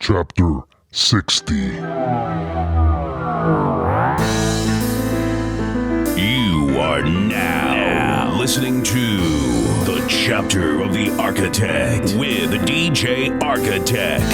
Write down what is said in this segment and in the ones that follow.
Chapter 60. You are now listening to the Chapter of the Architect with DJ Architect.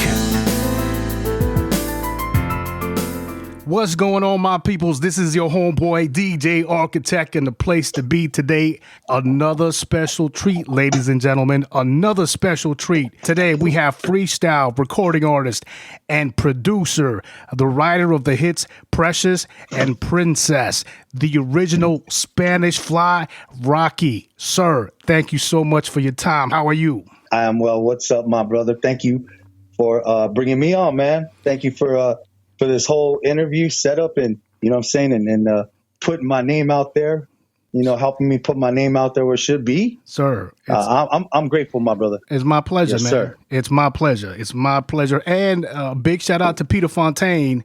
What's going on, my peoples? This is your homeboy, DJ Architect, and the place to be today. Another special treat, ladies and gentlemen. Another special treat. Today, we have Freestyle Recording Artist and producer, the writer of the hits Precious and Princess, the original Spanish Fly, Rocky. Sir, thank you so much for your time. How are you? I am well. What's up, my brother? Thank you for bringing me on, man. Thank you for this whole interview setup and, you know what I'm saying, and putting my name out there, you know, helping me put my name out there where it should be. Sir, I'm grateful, my brother. It's my pleasure, yes, man. Sir. It's my pleasure. It's my pleasure. And a big shout out to Peter Fontaine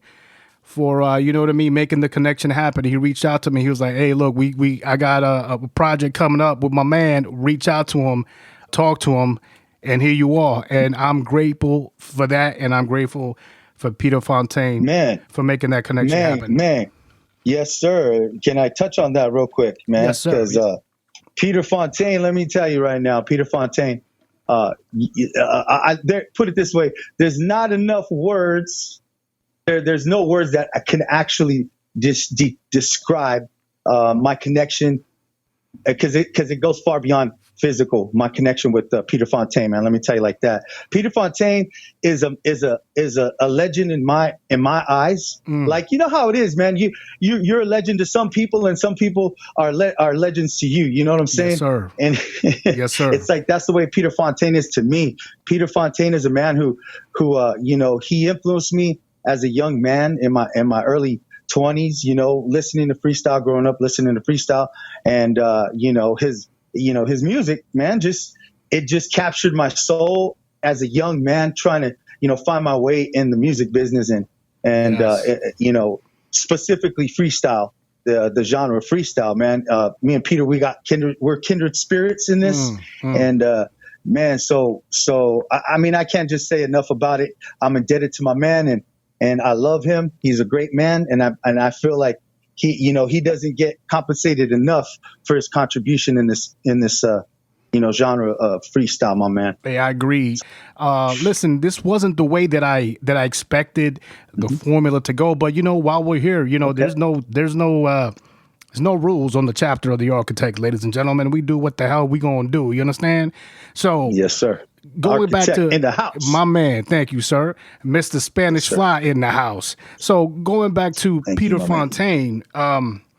for, you know what I mean, making the connection happen. He reached out to me. He was like, hey, look, I got a project coming up with my man. Reach out to him, talk to him, and here you are. And I'm grateful for that, and I'm grateful for Peter Fontaine, for making that connection happen. Man, yes, sir. Can I touch on that real quick, man? Yes, sir. Because Peter Fontaine, let me tell you right now, Peter Fontaine, put it this way, there's not enough words. There's no words that I can actually describe my connection, because it goes far beyond physical. My connection with Peter Fontaine, man. Let me tell you like that. Peter Fontaine is a legend in my eyes. Like, you know how it is, man. You're a legend to some people, and some people are legends to you. You know what I'm saying? Yes, sir. And yes, sir. It's like that's the way Peter Fontaine is to me. Peter Fontaine is a man who you know, he influenced me as a young man in my early 20s. You know, listening to freestyle, growing up listening to freestyle, and his music, man, it just captured my soul as a young man trying to, you know, find my way in the music business and yes. You know, specifically freestyle, the genre of freestyle, man. Me and Peter, we're kindred spirits in this. And man, so I mean, I can't just say enough about it. I'm indebted to my man, and I love him. He's a great man, and I feel like he doesn't get compensated enough for his contribution in this genre of freestyle, my man. Hey, I agree. Listen, this wasn't the way that I expected the formula to go, but you know, while we're here, you know, there's no rules on the Chapter of the Architect, ladies and gentlemen. We do what the hell we gonna do. You understand? So yes, sir. Going Architect back to in the house, my man. Thank you, sir. Mr. Spanish Fly in the house. So going back to Peter Fontaine.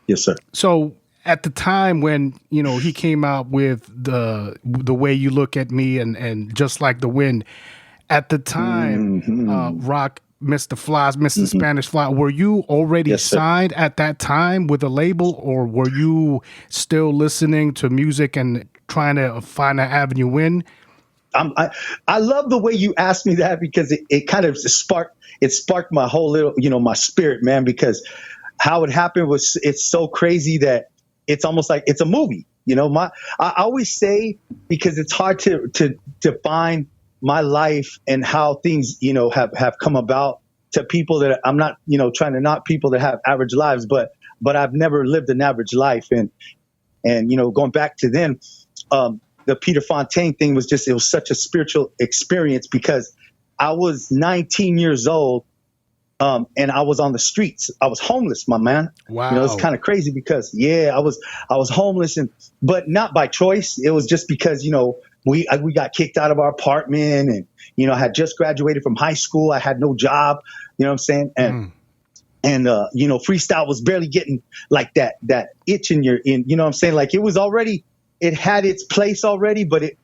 Yes, sir. So at the time when, you know, he came out with the Way You Look at Me and Just Like the Wind, at the time, Rock, Mr. Spanish Fly, were you already signed at that time with a label, or were you still listening to music and trying to find an avenue in? I love the way you asked me that, because it kind of sparked my whole little, you know, my spirit, man, because how it happened was, it's so crazy that it's almost like it's a movie. You know, I always say, because it's hard to define my life and how things, you know, have come about to people that I'm not, you know, trying to knock people that have average lives, but I've never lived an average life. And, you know, going back to then, the Peter Fontaine thing was it was such a spiritual experience, because I was 19 years old, and I was on the streets. I was homeless, my man. Wow. You know, it's kind of crazy because, I was homeless, but not by choice. It was just because, you know, we got kicked out of our apartment, and, you know, I had just graduated from high school. I had no job, you know what I'm saying? And you know, freestyle was barely getting like that itch in you know what I'm saying? Like, it had its place already, but it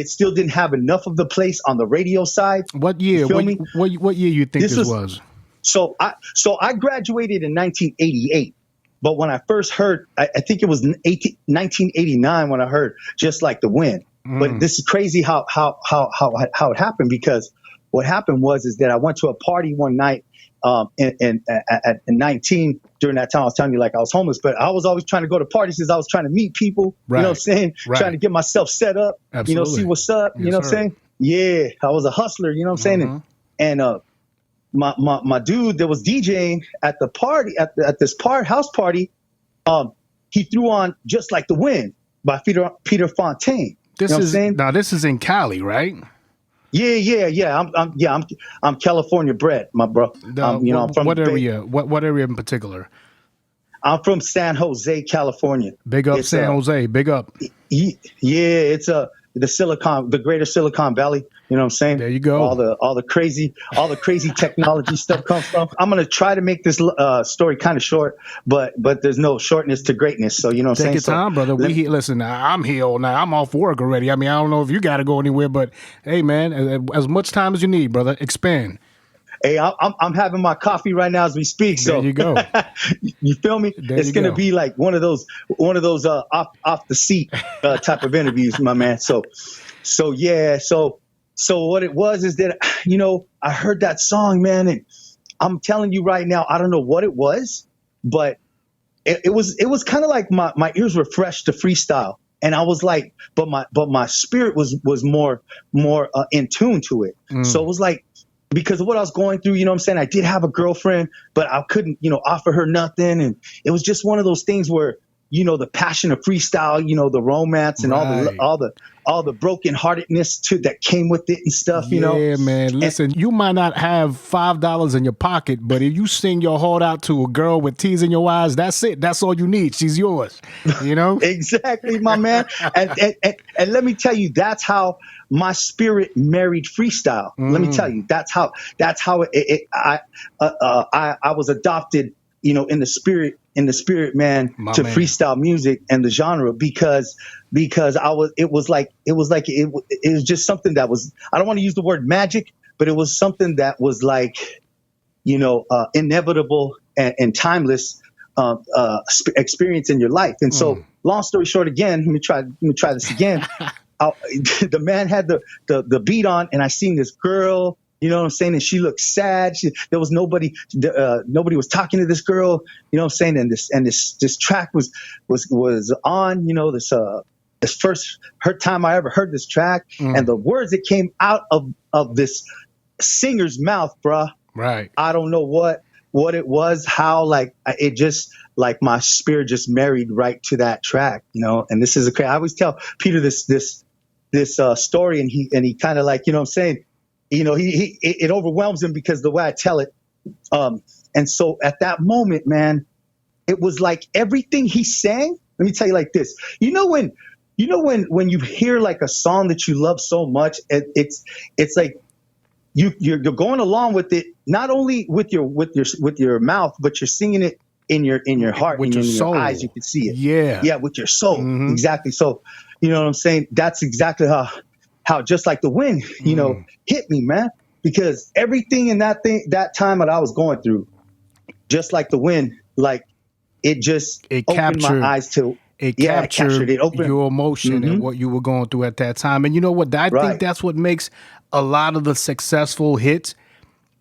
still didn't have enough of the place on the radio side. What year? What year you think this was? So I graduated in 1988, but when I first heard, I think it was 1989 when I heard Just Like the Wind. But this is crazy how it happened, because what happened is that I went to a party one night at 19. During that time, I was telling you, like, I was homeless, but I was always trying to go to parties because I was trying to meet people, you know what I'm saying? Right. Trying to get myself set up, Absolutely. You know, see what's up, you know what I'm saying? Yeah, I was a hustler, you know what I'm saying? And my dude that was DJing at the party at this house party, he threw on Just Like the Wind by Peter Fontaine. This you know is now this is in Cali, right? Yeah. I'm California bred, my bro. I'm from what area? What area in particular? I'm from San Jose, California. Big up San Jose. Big up. Yeah, it's the greater Silicon Valley. You know what I'm saying? There you go. All the crazy technology stuff comes from. I'm gonna try to make this story kind of short, but there's no shortness to greatness. So you know what I'm saying? Take your time, brother. Listen, I'm here all night. I'm off work already. I mean, I don't know if you got to go anywhere, but hey, man, as much time as you need, brother. Expand. Hey, I'm having my coffee right now as we speak. So there you go. You feel me? It's gonna be like one of those off the seat type of interviews, my man. So what it was is that I heard that song, man, and I'm telling you right now, I don't know what it was, but it was kind of like my ears were fresh to freestyle, and I was like, but my spirit was more in tune to it. So it was like, because of what I was going through, you know what I'm saying? I did have a girlfriend, but I couldn't, offer her nothing. And it was just one of those things where, the passion of freestyle, the romance and all the brokenheartedness that came with it and stuff, Yeah, man. Listen, you might not have $5 in your pocket, but if you sing your heart out to a girl with tears in your eyes, that's it. That's all you need. She's yours, Exactly, my man. And let me tell you, that's how my spirit married freestyle. Let me tell you, that's how I was adopted, in the spirit, man, freestyle music and the genre, because it was just something that was, I don't want to use the word magic, but it was something that was like, inevitable and timeless experience in your life. And so, long story short, again, let me try this again. The man had the beat on, and I seen this girl, you know what I'm saying, and she looked sad. There was nobody was talking to this girl, you know what I'm saying, and this track was on, this first time I ever heard this track, and the words that came out of this singer's mouth, bruh. Right. I don't know what it was, how it just my spirit just married right to that track, and this is I always tell Peter this story, and he kind of you know what I'm saying, it overwhelms him because the way I tell it. And so at that moment, man, it was like everything he sang. Let me tell you like this, when you hear like a song that you love so much, it's like you're going along with it, not only with your mouth, but you're singing it in your heart, with and in soul. your eyes. You can see it. Yeah, with your soul. Exactly. So you know what I'm saying? That's exactly how Just Like the Wind, hit me, man, because everything in that time that I was going through, Just Like the Wind, it opened my eyes to. It captured it. Your emotion and what you were going through at that time. And you know what? I think that's what makes a lot of the successful hits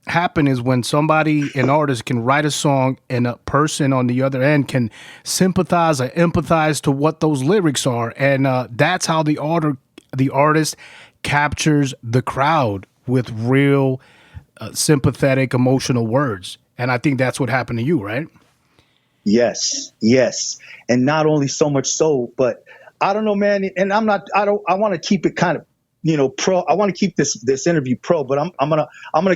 happen, is when an artist can write a song and a person on the other end can sympathize or empathize to what those lyrics are. And that's how the artist captures the crowd with real sympathetic, emotional words. And I think that's what happened to you, right? Yes. And not only so much so, but I don't know, man. And I want to keep it kind of, pro. I want to keep this interview pro, but I'm gonna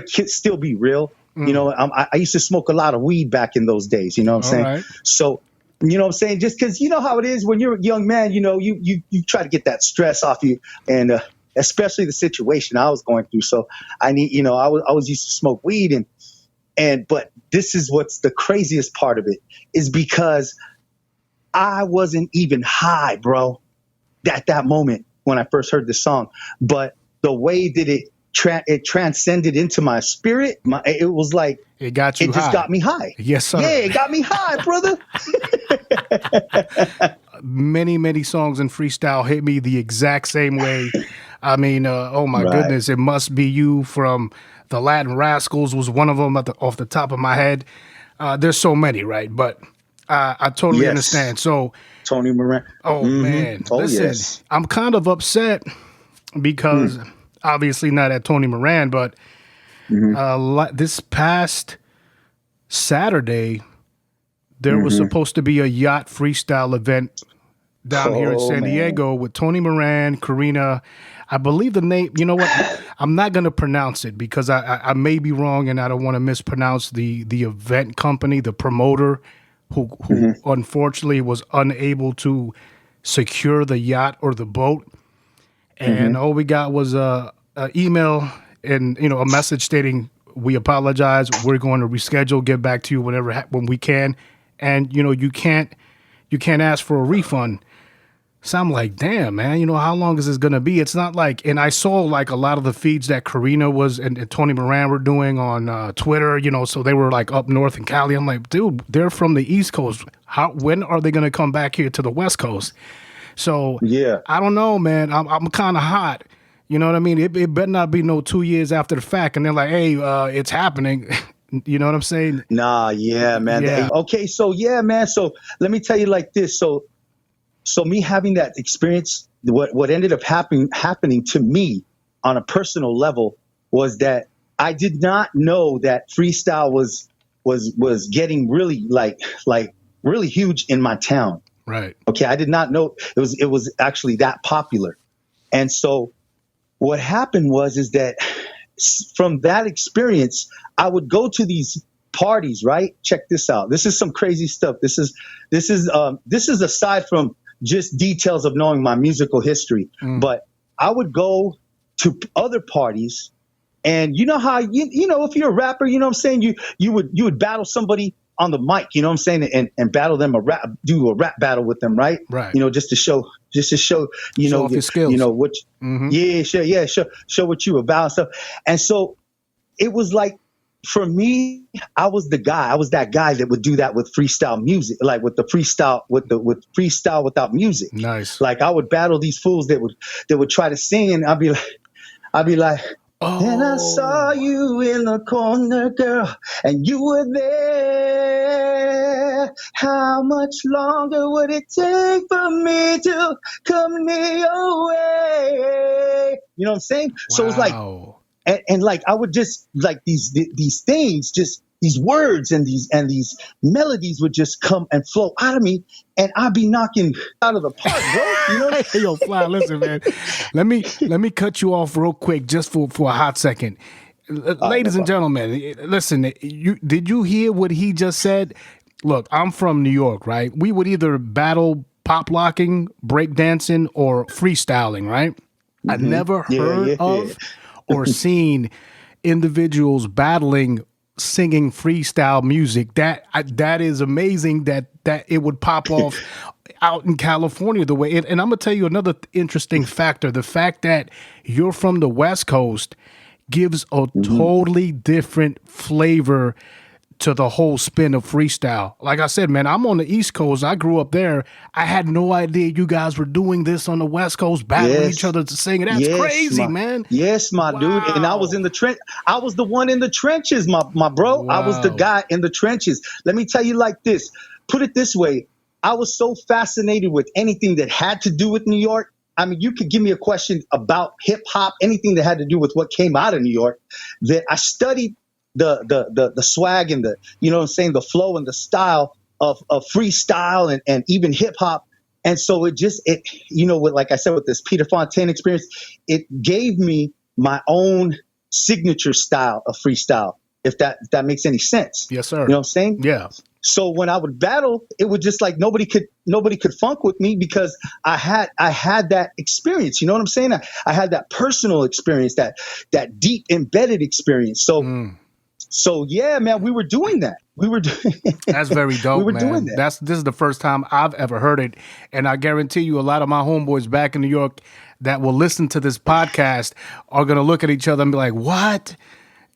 still be real. I used to smoke a lot of weed back in those days. You know what I'm saying? Right. So, you know what I'm saying? Just because you know how it is when you're a young man, you try to get that stress off you, and especially the situation I was going through. So I need, I was used to smoke weed, but this is what's the craziest part of it, is because I wasn't even high, bro, at that moment when I first heard this song. But the way that it transcended into my spirit, it was like it got you. It just got me high. Yes, sir. Yeah, it got me high, brother. Many songs in freestyle hit me the exact same way. I mean, oh my goodness, It Must Be You from the Latin Rascals was one of them off the top of my head. There's so many, right? But I totally understand. So Tony Moran. Oh man, listen, I'm kind of upset because obviously not at Tony Moran, but This past Saturday, there was supposed to be a yacht freestyle event down here in San Diego with Tony Moran, Karina. I believe the name, you know what? I'm not going to pronounce it because I may be wrong and I don't want to mispronounce the event company, the promoter who unfortunately was unable to secure the yacht or the boat. And all we got was a email and, a message stating, we apologize. We're going to reschedule, get back to you when we can. And, you can't ask for a refund. So I'm like, damn, man, how long is this going to be? It's not like, and I saw like a lot of the feeds that Karina was and Tony Moran were doing on Twitter, so they were like up north in Cali. I'm like, dude, they're from the East Coast. When are they going to come back here to the West Coast? So yeah, I don't know, man. I'm kind of hot. You know what I mean? It better not be no 2 years after the fact. And they're like, hey, it's happening. You know what I'm saying? Nah, yeah, man. Yeah. Okay, so yeah, man. So let me tell you like this. So me having that experience, what ended up happening to me on a personal level was that I did not know that freestyle was getting really like really huge in my town. Right. Okay, I did not know it was actually that popular. And so what happened is that from that experience, I would go to these parties, right? Check this out. This is some crazy stuff. This is aside from just details of knowing my musical history. But I would go to other parties, and you know how if you're a rapper, you know what I'm saying, you would battle somebody on the mic, you know what I'm saying, and battle them do a rap battle with them, right? Right. Just to show show off your skills. Show what you about and stuff. And so it was like, for me, I was that guy that would do that with freestyle music, like with freestyle without music. Nice. Like I would battle these fools that would try to sing, and I'd be like, oh. And I saw you in the corner, girl, and you were there. How much longer would it take for me to come near your way? You know what I'm saying? Wow. So it was like, and like I would just like these things, just these words and these melodies would just come and flow out of me, and I'd be knocking out of the park, bro. You know? Hey, yo, Fly, listen, man. Let me cut you off real quick, just for a hot second. Ladies and gentlemen, listen. Did you hear what he just said? Look, I'm from New York, right? We would either battle pop locking, break dancing, or freestyling, right? I never heard of or seen individuals battling singing freestyle music. That is amazing that it would pop off out in California the way. And I'm gonna tell you another interesting factor: the fact that you're from the West Coast gives a totally different flavor to the whole spin of freestyle. Like I said, man, I'm on the East Coast. I grew up there. I had no idea you guys were doing this on the West Coast, battling each other to sing. That's crazy, man. Yes, my dude. And I was in the trench. I was the one in the trenches, my bro. Wow. I was the guy in the trenches. Let me tell you like this. Put it this way. I was so fascinated with anything that had to do with New York. I mean, you could give me a question about hip hop, anything that had to do with what came out of New York, that I studied the swag and the flow and the style of freestyle and even hip hop. And so like I said, with this Peter Fontaine experience, it gave me my own signature style of freestyle, if that makes any sense. Yes, sir. You know what I'm saying? Yeah. So when I would battle, it would just like nobody could funk with me because I had that experience. You know what I'm saying? I had that personal experience, that deep embedded experience. So yeah, man, we were doing that. That's very dope. We were man. doing that. This is the first time I've ever heard it, and I guarantee you, a lot of my homeboys back in New York that will listen to this podcast are gonna look at each other and be like, "What?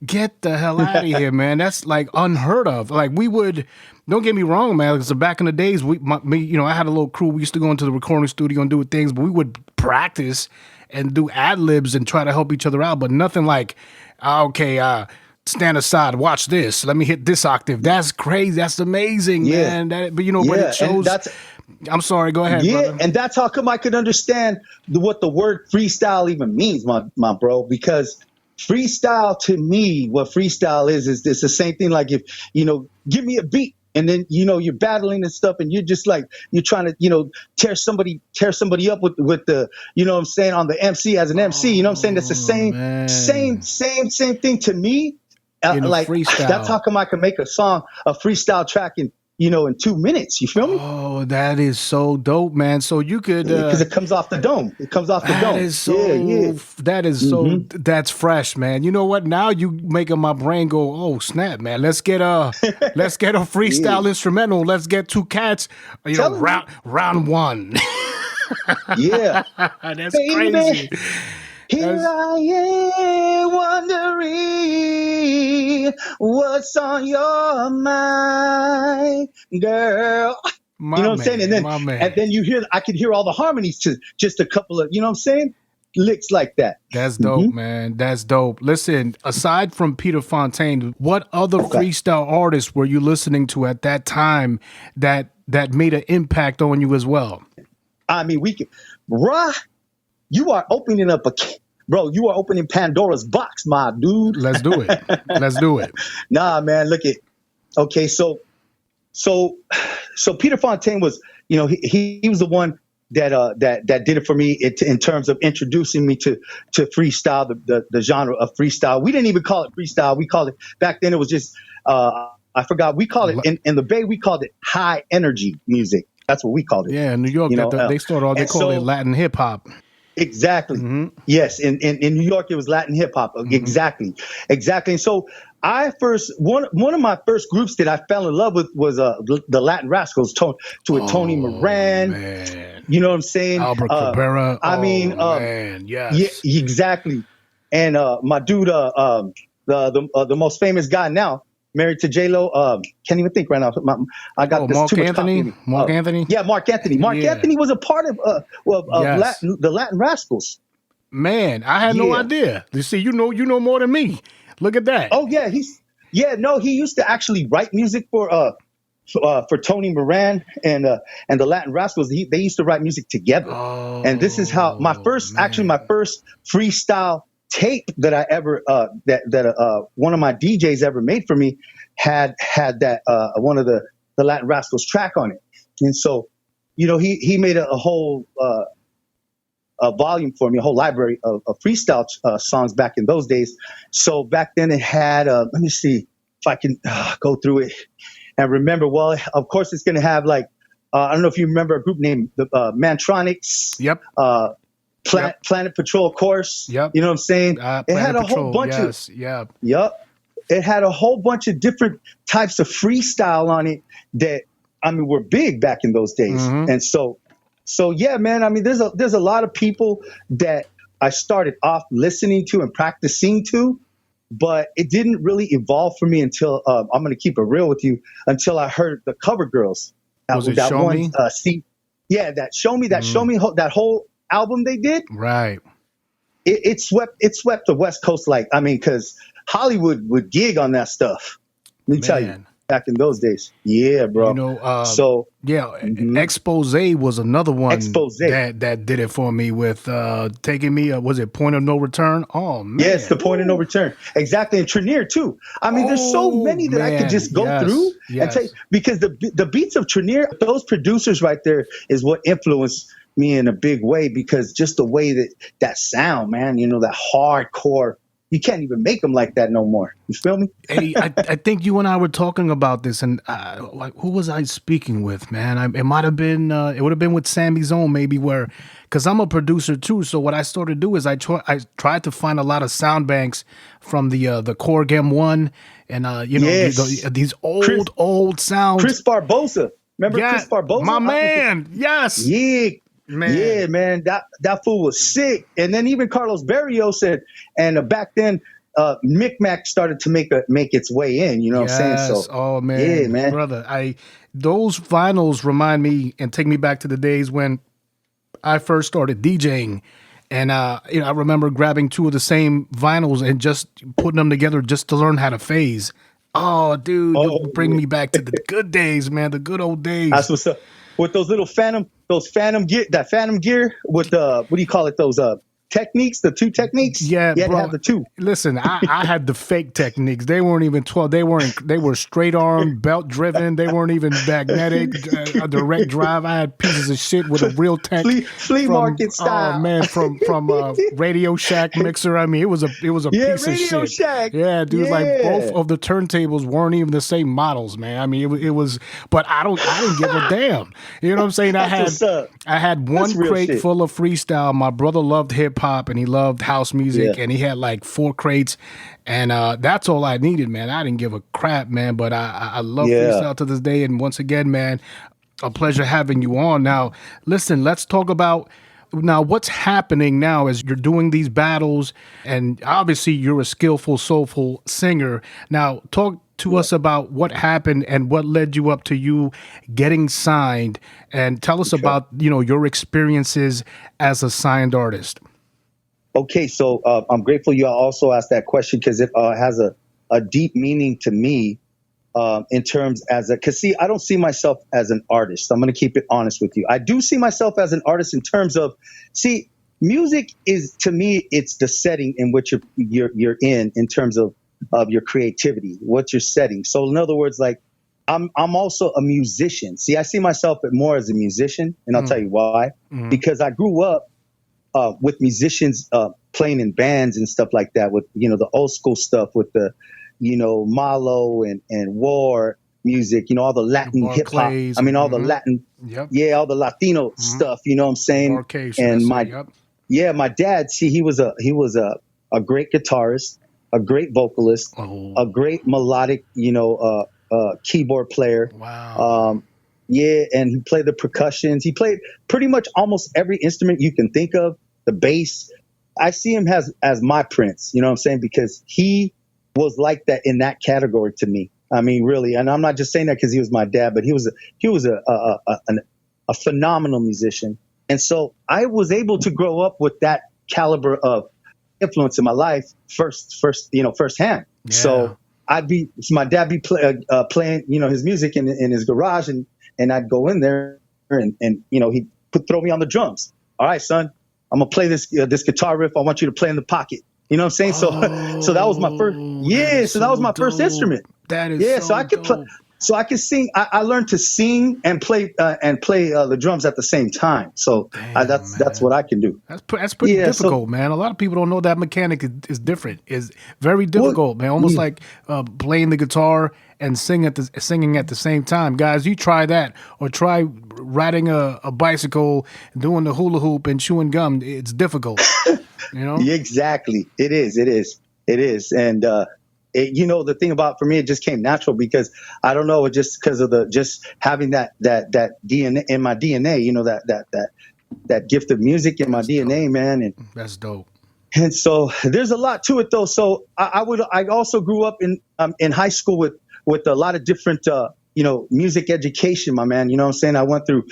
Get the hell out of here, man! That's like unheard of." Like we would. Don't get me wrong, man. Because back in the days, I had a little crew. We used to go into the recording studio and do things, but we would practice and do ad libs and try to help each other out. But nothing like, stand aside, watch this. Let me hit this octave. That's crazy. That's amazing, man. But it shows. I'm sorry. Go ahead, brother. And that's how come I could understand what the word freestyle even means, my bro. Because freestyle to me, what freestyle is it's the same thing. Like if, give me a beat. And then, you're battling and stuff and you're just like, you're trying to, tear somebody up with the, what I'm saying, on the MC as an MC, you know what I'm saying? That's the same thing to me. Like freestyle. That's how come I can make a freestyle track in 2 minutes. You feel me? Oh, that is so dope, man. So you could because it comes off the dome. That is so that is so that's fresh, man. You know what? Now you making my brain go, oh snap, man. Let's get a freestyle instrumental. Let's get two cats. Round one. Yeah. That's crazy. Here I am wondering what's on your mind, girl. You know what I'm saying? And then I could hear all the harmonies to just a couple of, you know what I'm saying? Licks like that. That's dope, man. That's dope. Listen, aside from Peter Fontaine, what other freestyle artists were you listening to at that time that made an impact on you as well? I mean, you are opening up you are opening Pandora's box, my dude. Let's do it. Let's do it. Nah, man, okay, so Peter Fontaine was, he was the one that did it for me in terms of introducing me to freestyle, the genre of freestyle. We didn't even call it freestyle. We called it, back then it was just, I forgot, we called it, in the Bay, we called it high energy music. That's what we called it. Yeah, in New York, they call it Latin hip hop. Exactly. Yes. In New York, it was Latin hip hop. Exactly. And so one of my first groups that I fell in love with was the Latin Rascals, Tony Moran. Man. You know what I'm saying? Albert Cabrera. Man, yes. Yeah, exactly. And my dude, the most famous guy now, married to J-Lo, can't even think right now. I got this Mark too much Anthony. Mark Anthony. Yeah, Mark Anthony. Mark Anthony was a part of the Latin Rascals. Man, I had no idea. You see, you know more than me. Look at that. Oh yeah, he used to actually write music for Tony Moran and the Latin Rascals. They used to write music together. And this is how my first freestyle tape that I ever that one of my DJs ever made for me had that one of the Latin Rascals track on it. And so, he made a whole a volume for me, a whole library of freestyle songs back in those days. So back then it had let me see if I can go through it and remember. Well, of course it's going to have like I don't know if you remember a group named the Mantronics. Yep. Planet Patrol, of course. Yep. You know what I'm saying? It had a whole bunch of. Yep. It had a whole bunch of different types of freestyle on it that were big back in those days. And so yeah, man. I mean, there's a lot of people that I started off listening to and practicing to, but it didn't really evolve for me until I'm going to keep it real with you, until I heard the Cover Girls. Was it Show Me? That Show Me, that whole album they did. Right. It swept the West Coast, because Hollywood would gig on that stuff. Let me tell you, back in those days. Yeah, bro. Expose was another one that did it for me with taking me. Was it Point of No Return? Oh man. Yes, the Point of No Return. Exactly, and Trenier too. There's so many that I could just go through and take, because the beats of Trenier, those producers right there is what influenced me in a big way, because just the way that sound, man, that hardcore, you can't even make them like that no more. You feel me? Hey, I think you and I were talking about this, and who was I speaking with, man? It might have been, it would have been with Sammy Zone, maybe, because I'm a producer too. So what I started to do is I tried to find a lot of sound banks from the Korg M1, and these old sounds. Chris Barbosa, remember Chris Barbosa? My man, yes. Yeah. Man. Yeah, man, that fool was sick. And then even Carlos Berrios and back then, Micmac started to make its way in. You know what I'm saying? So, oh man, yeah, man, brother, those vinyls remind me and take me back to the days when I first started DJing, and I remember grabbing two of the same vinyls and just putting them together just to learn how to phase. Oh, dude, bring me back to the good days, man, the good old days. That's what's up. With those little phantom gear with what do you call it? Those techniques, the two techniques. Yeah, you had bro. to have the two. Listen, I had the fake techniques. They weren't even 12. They were straight arm, belt driven. They weren't even magnetic, a direct drive. I had pieces of shit with a real tech Flea market style. Oh man, from Radio Shack mixer. I mean, it was a Yeah, piece of Radio shit. Shack. Yeah, dude, like Yeah. both of the turntables weren't even the same models, man. I mean, it was, but I didn't give a damn. You know what I'm saying? That's what's up. I had one That's real crate shit. full of freestyle. My brother loved hip hop and he loved house music, Yeah. and he had like 4 crates, and that's all I needed, man. I didn't give a crap, man. But I love freestyle to this day. And once again, man, a pleasure having you on. Now, listen, let's talk about now what's happening now as you're doing these battles, and obviously you're a skillful, soulful singer. Now, talk to us about what happened and what led you up to you getting signed, and tell us about, your experiences as a signed artist. Okay, so I'm grateful you also asked that question because it has a deep meaning to me in terms because see, I don't see myself as an artist. I'm going to keep it honest with you. I do see myself as an artist in terms of, see, music is, to me, it's the setting in which you're in terms of your creativity, what you're setting. So in other words, like I'm also a musician. See, I see myself more as a musician, and I'll tell you why. Because I grew up with musicians playing in bands and stuff like that, with the old school stuff, with the Malo and war music, all the Latin hip hop. I mean, all the Latin, all the Latino stuff. You know what I'm saying? And my dad, see, he was a great guitarist, a great vocalist, a great melodic, keyboard player. Wow. And he played the percussions. He played pretty much almost every instrument you can think of, the bass. I see him as my prince, you know what I'm saying? Because he was like that in that category to me. I mean, really. And I'm not just saying that because he was my dad, but he was a phenomenal musician. And so I was able to grow up with that caliber of influence in my life firsthand. Yeah. So my dad be playing, his music in his garage, and I'd go in there and he'd throw me on the drums. All right, son, I'm gonna play this guitar riff. I want you to play in the pocket. You know what I'm saying? So that was my first. Yeah, so that was my first instrument. That is so I could play. So I could sing. I learned to sing and play the drums at the same time. So that's what I can do. That's pretty difficult, man. A lot of people don't know that mechanic is different. Is very difficult, man. Almost like playing the guitar and singing at the same time. Guys, you try that, or try riding a bicycle, doing the hula hoop and chewing gum. It's difficult. Exactly. It is. And the thing about, for me, it just came natural because I don't know, just because of just having that DNA in my DNA, that gift of music in my DNA, man. And that's dope. And so there's a lot to it, though. So I also grew up in high school with a lot of different music education, my man. You know what I'm saying? I went through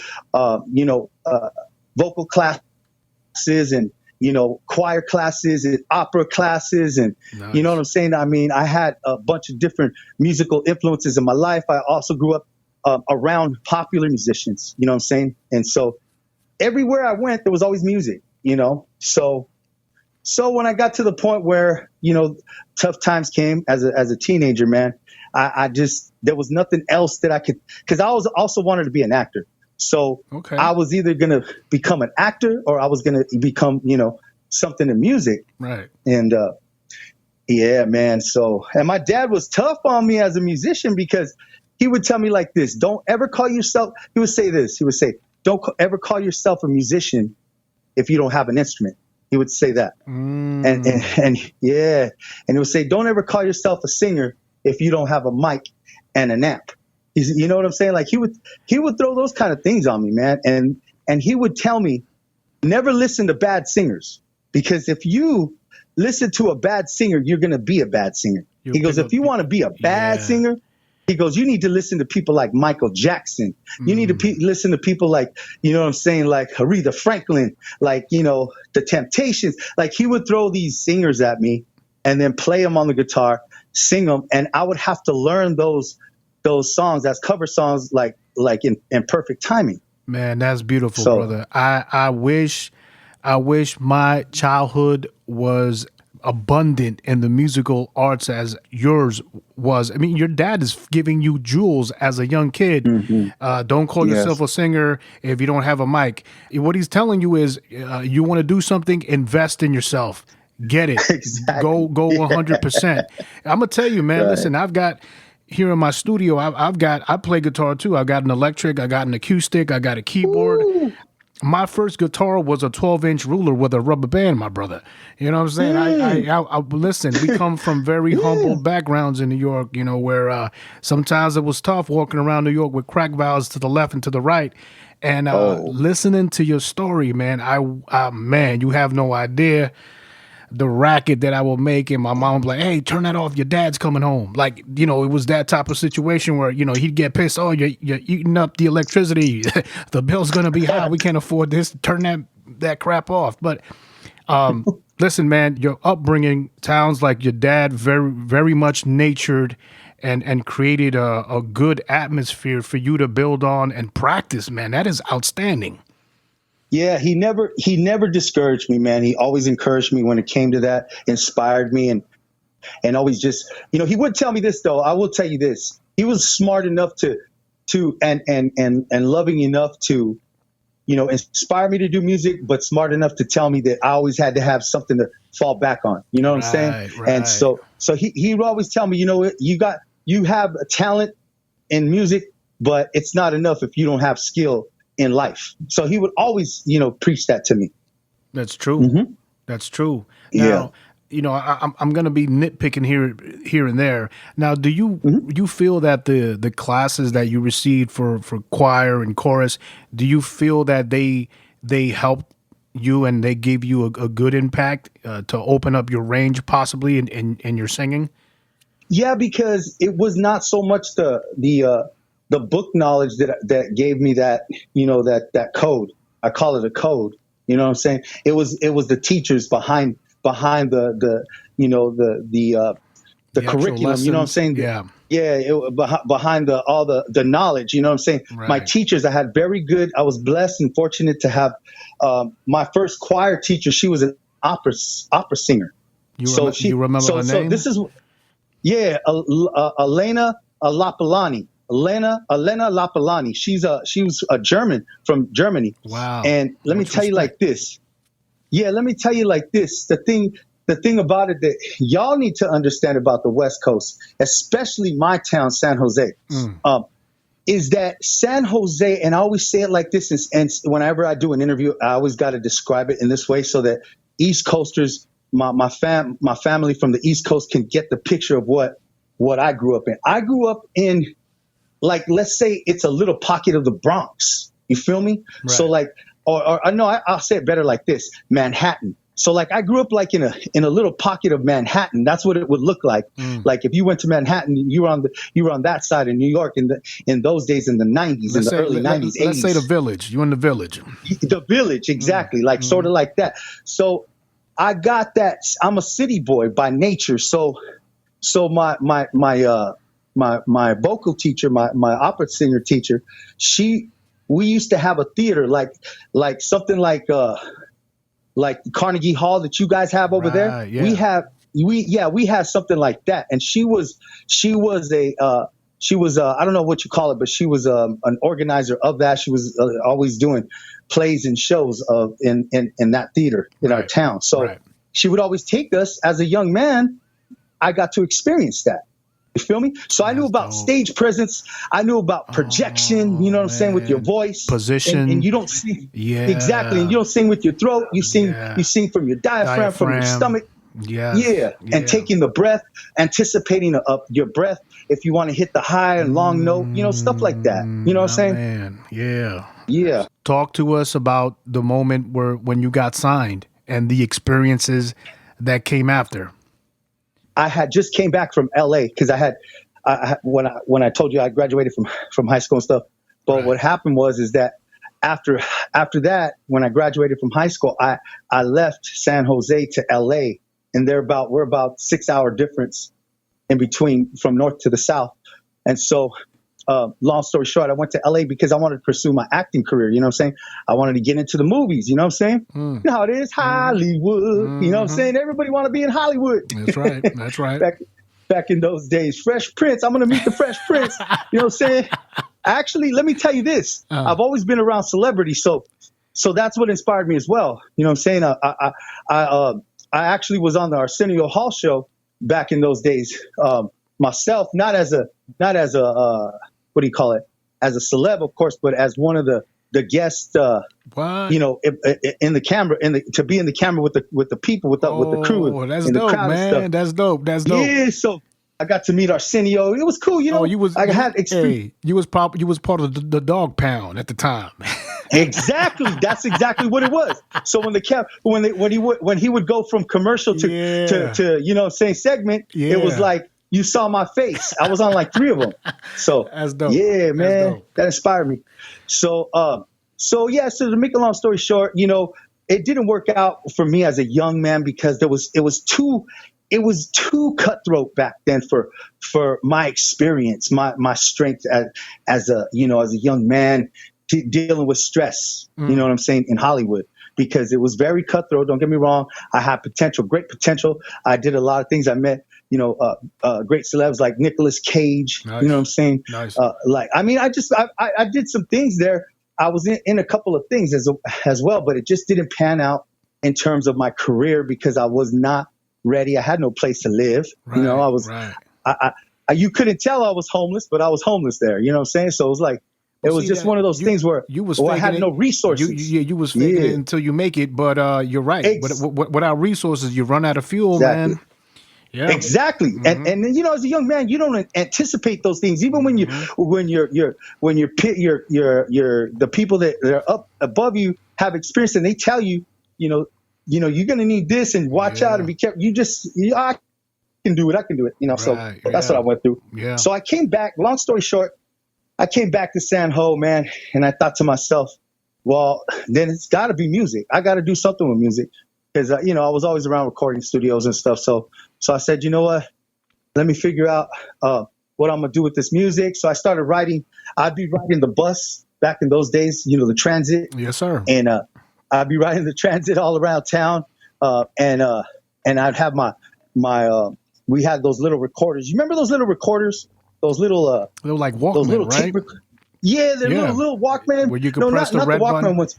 vocal classes and choir classes and opera classes. And nice. You know what I'm saying? I mean, I had a bunch of different musical influences in my life. I also grew up around popular musicians, you know what I'm saying? And so everywhere I went, there was always music, So when I got to the point where, tough times came as a teenager, man, there was nothing else that I could, because I was also wanted to be an actor. So I was either going to become an actor or I was going to become, something in music. Right. And, yeah, man. So, and my dad was tough on me as a musician because he would tell me like this: don't ever call yourself, he would say this, don't ever call yourself a musician if you don't have an instrument. He would say that. And yeah. And he would say, don't ever call yourself a singer if you don't have a mic and an amp. You know what I'm saying? Like he would throw those kind of things on me, man. And he would tell me, never listen to bad singers, because if you listen to a bad singer, you're going to be a bad singer. He goes, if you want to be a bad singer, he goes, you need to listen to people like Michael Jackson. You need to listen to people like, you know what I'm saying? Like Aretha Franklin, like, the Temptations. Like he would throw these singers at me and then play them on the guitar, sing them. And I would have to learn those songs as cover songs, like in perfect timing. Man, that's beautiful, brother. I wish I wish my childhood was abundant in the musical arts as yours was. I mean, your dad is giving you jewels as a young kid. Don't call yourself a singer if you don't have a mic. What he's telling you is, you want to do something, invest in yourself. Get it. Exactly. Go 100%. I'm gonna tell you, man. Right. Listen, I've got here in my studio. I play guitar too. I got an electric. I got an acoustic. I got a keyboard. Ooh. My first guitar was a 12-inch ruler with a rubber band, my brother. You know what I'm saying? I listen, we come from very humble backgrounds in New York, you know, where sometimes it was tough walking around New York with crack valves to the left and to the right. And listening to your story, man, man, you have no idea the racket that I will make, and my mom would be like, "Hey, turn that off. Your dad's coming home." Like, you know, it was that type of situation where, you know, he'd get pissed. "Oh, you're eating up the electricity. The bill's gonna be high. We can't afford this. Turn that crap off." But listen, man, your upbringing sounds like your dad very, very much natured and created a good atmosphere for you to build on and practice, man. That is outstanding. Yeah, he never discouraged me, man. He always encouraged me when it came to that, inspired me, and always just, you know, he would tell me this though. I will tell you this. He was smart enough to and loving enough to, you know, inspire me to do music, but smart enough to tell me that I always had to have something to fall back on. You know what I'm saying? Right. And so he would always tell me, you know, you have a talent in music, but it's not enough if you don't have skill in life. So he would always, you know, preach that to me. That's true. That's true. Now, you know, I'm going to be nitpicking here and there. Now, do you feel that the classes that you received for choir and chorus, do you feel that they helped you and they gave you a good impact to open up your range possibly in your singing? Yeah, because it was not so much the book knowledge that gave me that, you know, that code. I call it a code. You know what I'm saying? It was the teachers behind the you know, the curriculum. Lessons. You know what I'm saying? Behind all the knowledge. You know what I'm saying? Right. My teachers, I was blessed and fortunate to have my first choir teacher. She was an opera singer. You remember her name? So this is Elena Lapalani. Elena Lapalani. She was a German from Germany. Wow. And let me tell you like this. Yeah, let me tell you like this. The thing about it that y'all need to understand about the West Coast, especially my town, San Jose, is that San Jose, and I always say it like this, and whenever I do an interview, I always got to describe it in this way so that East Coasters, my family from the East Coast can get the picture of what I grew up in. I grew up in, like, let's say it's a little pocket of the Bronx. You feel me? Right. So like, or no, I'll say it better like this: Manhattan. So like, I grew up like in a little pocket of Manhattan. That's what it would look like. Like if you went to Manhattan, you were on that side of New York in those days, in the 90s, in the early 90s, 80s. Let's say the Village. You in the Village. The Village, exactly. Like sort of like that. So I got that. I'm a city boy by nature. So my vocal teacher, my opera singer teacher, we used to have a theater like something like Carnegie Hall that you guys have over there. Yeah. We have something like that. And she was I don't know what you call it, but she was an organizer of that. She was always doing plays and shows in that theater in our town. So she would always take us. As a young man, I got to experience that. You feel me? So I knew about stage presence. I knew about projection, you know what I'm saying, with your voice. Position. And you don't sing. Yeah. Exactly. And you don't sing with your throat. You sing from your diaphragm, from your stomach. Yeah. And taking the breath, anticipating your breath. If you want to hit the high and long note, you know, stuff like that. You know what I'm saying? Man. Yeah. Yeah. Talk to us about the moment when you got signed and the experiences that came after. I had just came back from LA because I had when I told you I graduated from high school and stuff. But what happened is that after that, when I graduated from high school, I left San Jose to LA, and we're about 6 hour difference in between from north to the south. And so long story short, I went to LA because I wanted to pursue my acting career. You know what I'm saying? I wanted to get into the movies. You know what I'm saying? You know how it is, Hollywood. You know what I'm saying? Everybody want to be in Hollywood. That's right. That's right. Back in those days, Fresh Prince. I'm going to meet the Fresh Prince. You know what I'm saying? Actually, let me tell you this. I've always been around celebrities, so that's what inspired me as well. You know what I'm saying? I actually was on the Arsenio Hall show back in those days. Myself, not as a what do you call it? As a celeb, of course, but as one of the guests. You know, in the camera, to be in the camera with the people, with the crew, that's in the dope, crowd man. and stuff. That's dope. That's dope. Yeah, so I got to meet Arsenio. It was cool, you know. You was part of the dog pound at the time. Exactly. That's exactly what it was. So when he would go from commercial to you know, same segment, it was like you saw my face. I was on like 3 of them. So that's dope. Yeah, man, that inspired me. So to make a long story short, you know, it didn't work out for me as a young man because it was too cutthroat back then for my experience, my strength as a young man dealing with stress. You know what I'm saying, in Hollywood, because it was very cutthroat. Don't get me wrong. I had great potential. I did a lot of things. I met, you know, great celebs like Nicolas Cage. Nice. You know what I'm saying? Nice. I did some things there. I was in a couple of things as well, but it just didn't pan out in terms of my career because I was not ready. I had no place to live. Right, you know, I was, you couldn't tell I was homeless, but I was homeless there. You know what I'm saying? So it was like, it was just one of those things where I had no resources. You was faking it until you make it, but you're right. But without resources, you run out of fuel, man. Yeah. Exactly. And you know, as a young man, you don't anticipate those things. Even when the people that are up above you have experience and they tell you, you know, you're going to need this and watch out and be careful. I can do it. You know, so that's what I went through. Yeah. So I came back, long story short, I came back to San Ho, man. And I thought to myself, well, then it's gotta be music. I got to do something with music. Because, you know, I was always around recording studios and stuff. So I said, you know what, let me figure out what I'm going to do with this music. So I started writing. I'd be riding the bus back in those days, you know, the transit. Yes, sir. And I'd be riding the transit all around town. And I'd have we had those little recorders. You remember those little recorders? Those little like Walkman, right? They're little Walkman. Where you could press the red Walkman button. Ones.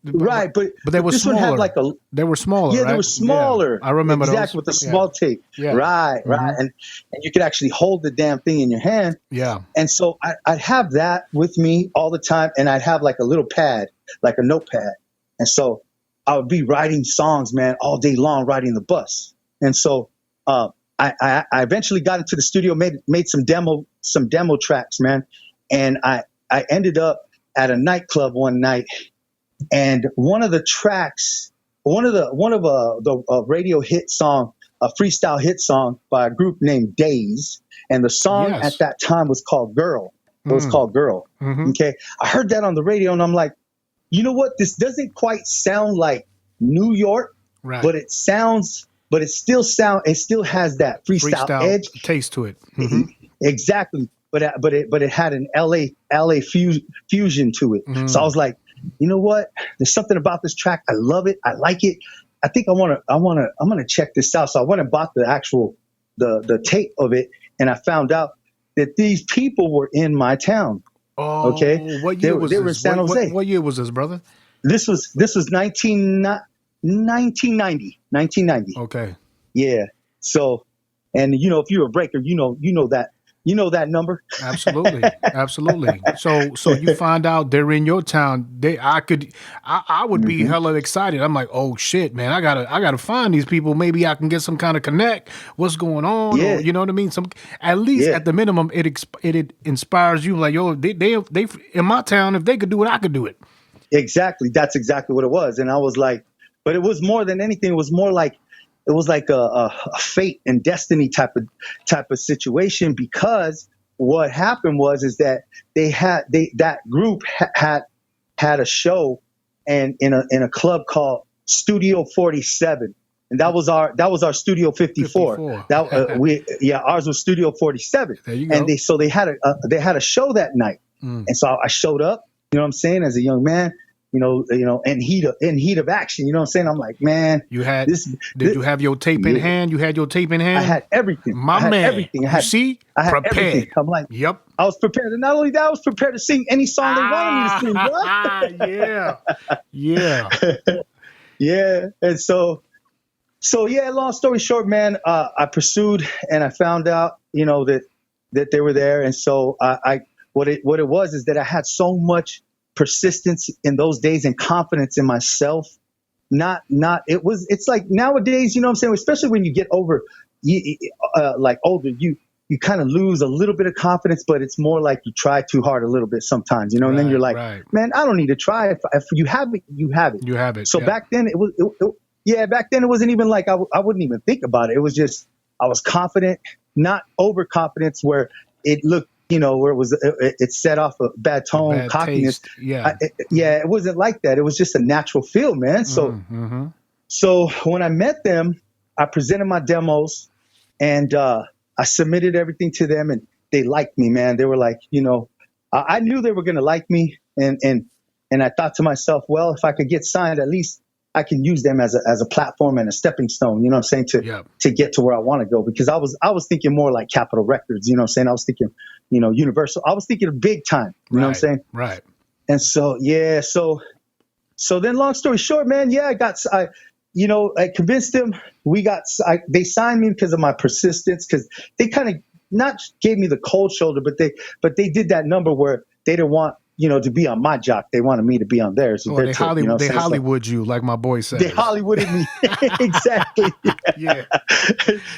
Right, but they were this smaller. one had like they were smaller. Yeah, right? they were smaller. Yeah, I remember exactly those. With the small tape. Yeah. Right, and you could actually hold the damn thing in your hand. Yeah. And so I'd have that with me all the time, and I'd have like a little pad, like a notepad, and so I would be writing songs, man, all day long, riding the bus. And so I eventually got into the studio, made some demo tracks, man, and I ended up at a nightclub one night. And one of the tracks, one of the radio hit song, a freestyle hit song by a group named Days, and the song at that time was called Girl. It was called Girl. Mm-hmm. Okay, I heard that on the radio, and I'm like, you know what? This doesn't quite sound like New York, right? But it still has that freestyle edge, taste to it. Mm-hmm. Exactly, but it had an LA fusion to it. Mm-hmm. So I was like, you know what? There's something about this track. I love it. I like it. I think I'm gonna check this out. So I went and bought the actual the tape of it, and I found out that these people were in my town. Oh, okay. What year was they this? were in San Jose. What year was this, brother? This was 1990. Okay. Yeah. So, and you know, if you're a breaker, you know that number. Absolutely. Absolutely. So you find out they're in your town. I would be hella excited. I'm like, oh shit, man, I gotta find these people. Maybe I can get some kind of connect. What's going on? Yeah. Or, you know what I mean? At least at the minimum, it inspires you. Like, yo, they in my town, if they could do it, I could do it. Exactly. That's exactly what it was. And I was like, but it was more than anything. It was more like, it was like a fate and destiny type of situation, because what happened is that that group had a show and in a club called Studio 47. and that was our Studio 54. 54. That ours was Studio 47. There you go. And they had a show that night, and so I showed up. You know what I'm saying? As a young man, in heat of action. You know what I'm saying? I'm like, man, you had did you have your tape in hand? You had your tape in hand? I had everything. My man. Everything. I had prepared. Everything. I'm like, yep. I was prepared. And not only that, I was prepared to sing any song they wanted me to sing, bro. Yeah. Yeah. And so yeah, long story short, man, I pursued and I found out, that they were there. And so what it was is that I had so much persistence in those days and confidence in myself. It's like nowadays, you know what I'm saying? Especially when you get older, you kind of lose a little bit of confidence, but it's more like you try too hard a little bit sometimes, and then you're like, man, I don't need to try. If you have it, you have it. You have it. So back then back then it wasn't even like I wouldn't even think about it. It was just, I was confident, not overconfidence where it looked, where it set off a bad tone, bad cockiness. Taste. Yeah. It wasn't like that. It was just a natural feel, man. So, so when I met them, I presented my demos and, I submitted everything to them and they liked me, man. They were like, I knew they were going to like me. And I thought to myself, well, if I could get signed, at least I can use them as a platform and a stepping stone, you know what I'm saying? To get to where I want to go, because I was thinking more like Capitol Records, you know what I'm saying? I was thinking, Universal. I was thinking of big time, you know what I'm saying? Right. And so, yeah. So then long story short, man, I convinced them. They signed me because of my persistence, because they kind of not gave me the cold shoulder, but they did that number where they didn't want, to be on my jock. They wanted me to be on theirs. So they Hollywood you, like my boy said. They Hollywooded me. Exactly. Yeah.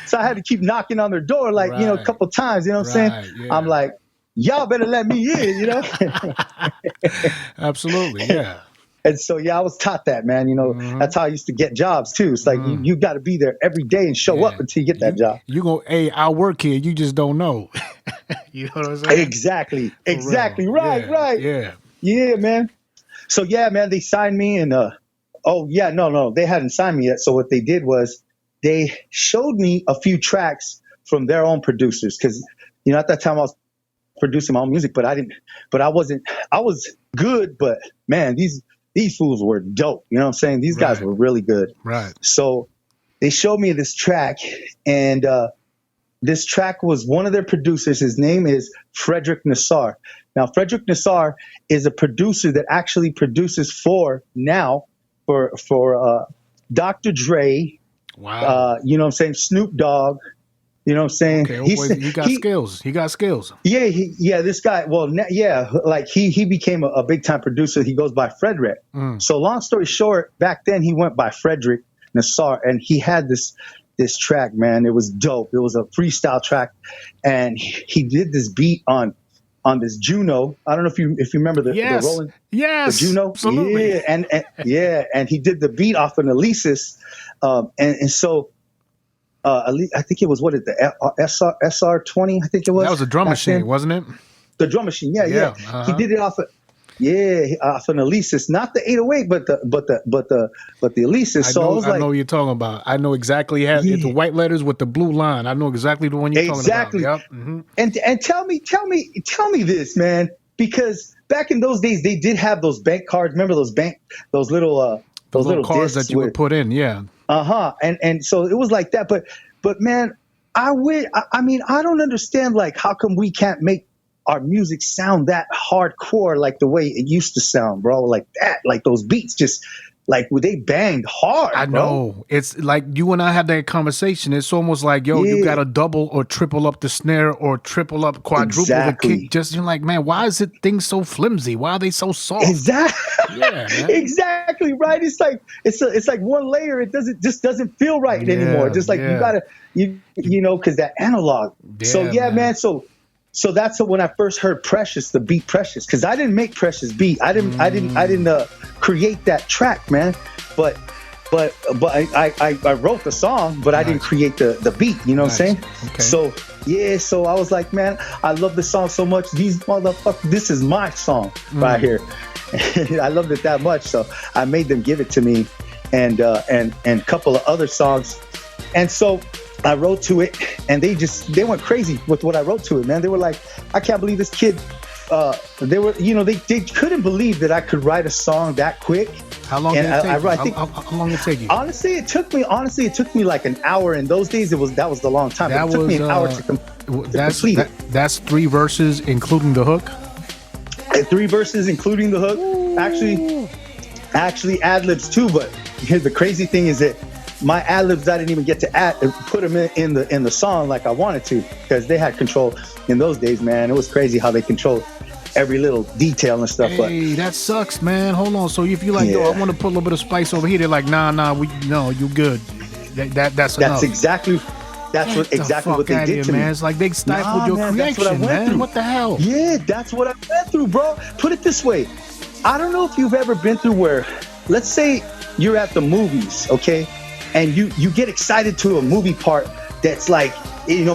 So I had to keep knocking on their door, like, a couple times, you know what I'm saying? Yeah. I'm like, y'all better let me in, Absolutely. Yeah. And so, I was taught that, man. That's how I used to get jobs too. It's like you got to be there every day and show up until you get that job. I work here. You just don't know. You know what I'm saying? Exactly. Right. Yeah. Right. Yeah, man. So man, they signed me, and no, they hadn't signed me yet. So what they did was they showed me a few tracks from their own producers, because at that time I was producing my own music, but I was good, but man, these fools were dope. You know what I'm saying? These guys were really good. Right. So they showed me this track, and this track was one of their producers. His name is Frederick Nassar. Now, Frederick Nassar is a producer that actually produces for Dr. Dre. Wow. You know what I'm saying? Snoop Dogg. You know what I'm saying? Okay, he got skills. He got skills. Yeah, this guy, like he became a big time producer. He goes by Frederick. So long story short, back then he went by Frederick Nassar, and he had this track, man. It was dope. It was a freestyle track, and he did this beat on this Juno. I don't know if you remember the Rolling. Yes. The Juno. Absolutely. Yeah, and he did the beat off an Alesis, and so. I think it was the SR20. I think it was. That was a drum machine, wasn't it? The drum machine, yeah. Uh-huh. He did it off an Alesis, not the 808, but the Alesis. So I know what you're talking about. I know exactly. It's the white letters with the blue line. I know exactly the one you're talking about. Yep. Mm-hmm. And tell me this, man, because back in those days they did have those bank cards. Remember those little cards that you would put in, yeah. And so it was like that, but man, I don't understand, like, how come we can't make our music sound that hardcore like the way it used to sound, bro? Like that, like those beats just like they banged hard. I know. Bro. It's like you and I had that conversation. It's almost like, you got to double or triple up the snare or triple up, quadruple the kick. Just you're like, man, why is it things so flimsy? Why are they so soft? Exactly. Yeah, man. Exactly right. It's like one layer. It doesn't feel right anymore. Just like you gotta because that analog. Yeah, so man. So that's when I first heard Precious, the beat Precious, because I didn't make Precious beat. I didn't create that track, man. But I wrote the song, but I didn't create the beat. You know what I'm saying? Okay. So I was like, man, I love this song so much. These motherfuckers, this is my song right here. I loved it that much, so I made them give it to me. and a couple of other songs. And so I wrote to it, and they went crazy with what I wrote to it, man. They were like, I can't believe this kid. They couldn't believe that I could write a song that quick. How long did it take you? How long did it take you? Honestly, it took me like an hour. In those days, that was the long time. It took me an hour to complete it. That's 3 verses, including the hook? 3 verses, including the hook. Ooh. Actually ad-libs too, but here's the crazy thing is that my ad-libs, I didn't even get to put them in the song like I wanted to, because they had control in those days, man. It was crazy how they controlled every little detail and stuff. Hey, that sucks, man. Hold on. So if you're like, yo, I want to put a little bit of spice over here, they're like, nah, you good. That's enough. Exactly what they did to me. Man. It's like they stifled your creation, man. What the hell? Yeah, that's what I went through, bro. Put it this way. I don't know if you've ever been through where, let's say you're at the movies, okay? And you get excited to a movie part that's like,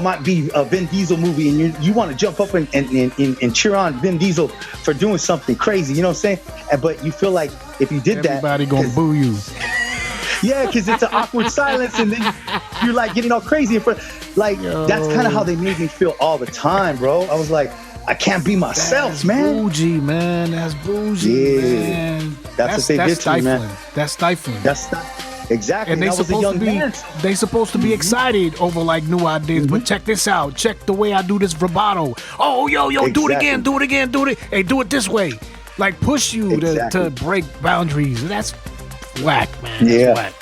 might be a Vin Diesel movie, and you want to jump up and cheer on Vin Diesel for doing something crazy, you know what I'm saying? But you feel like if you did everybody gonna boo you. Yeah, because it's an awkward silence, and then you're like getting all crazy. That's kind of how they made me feel all the time, bro. I was like, I can't be myself, that's man. Bougie, man. That's bougie, man. That's what they did to me, man. That's stifling. Exactly. And they supposed to be excited over like new ideas. But check this out. Check the way I do this vibrato. Oh, yo, exactly. Do it again. Hey, do it this way. Like push you to break boundaries. That's whack, man. That's whack.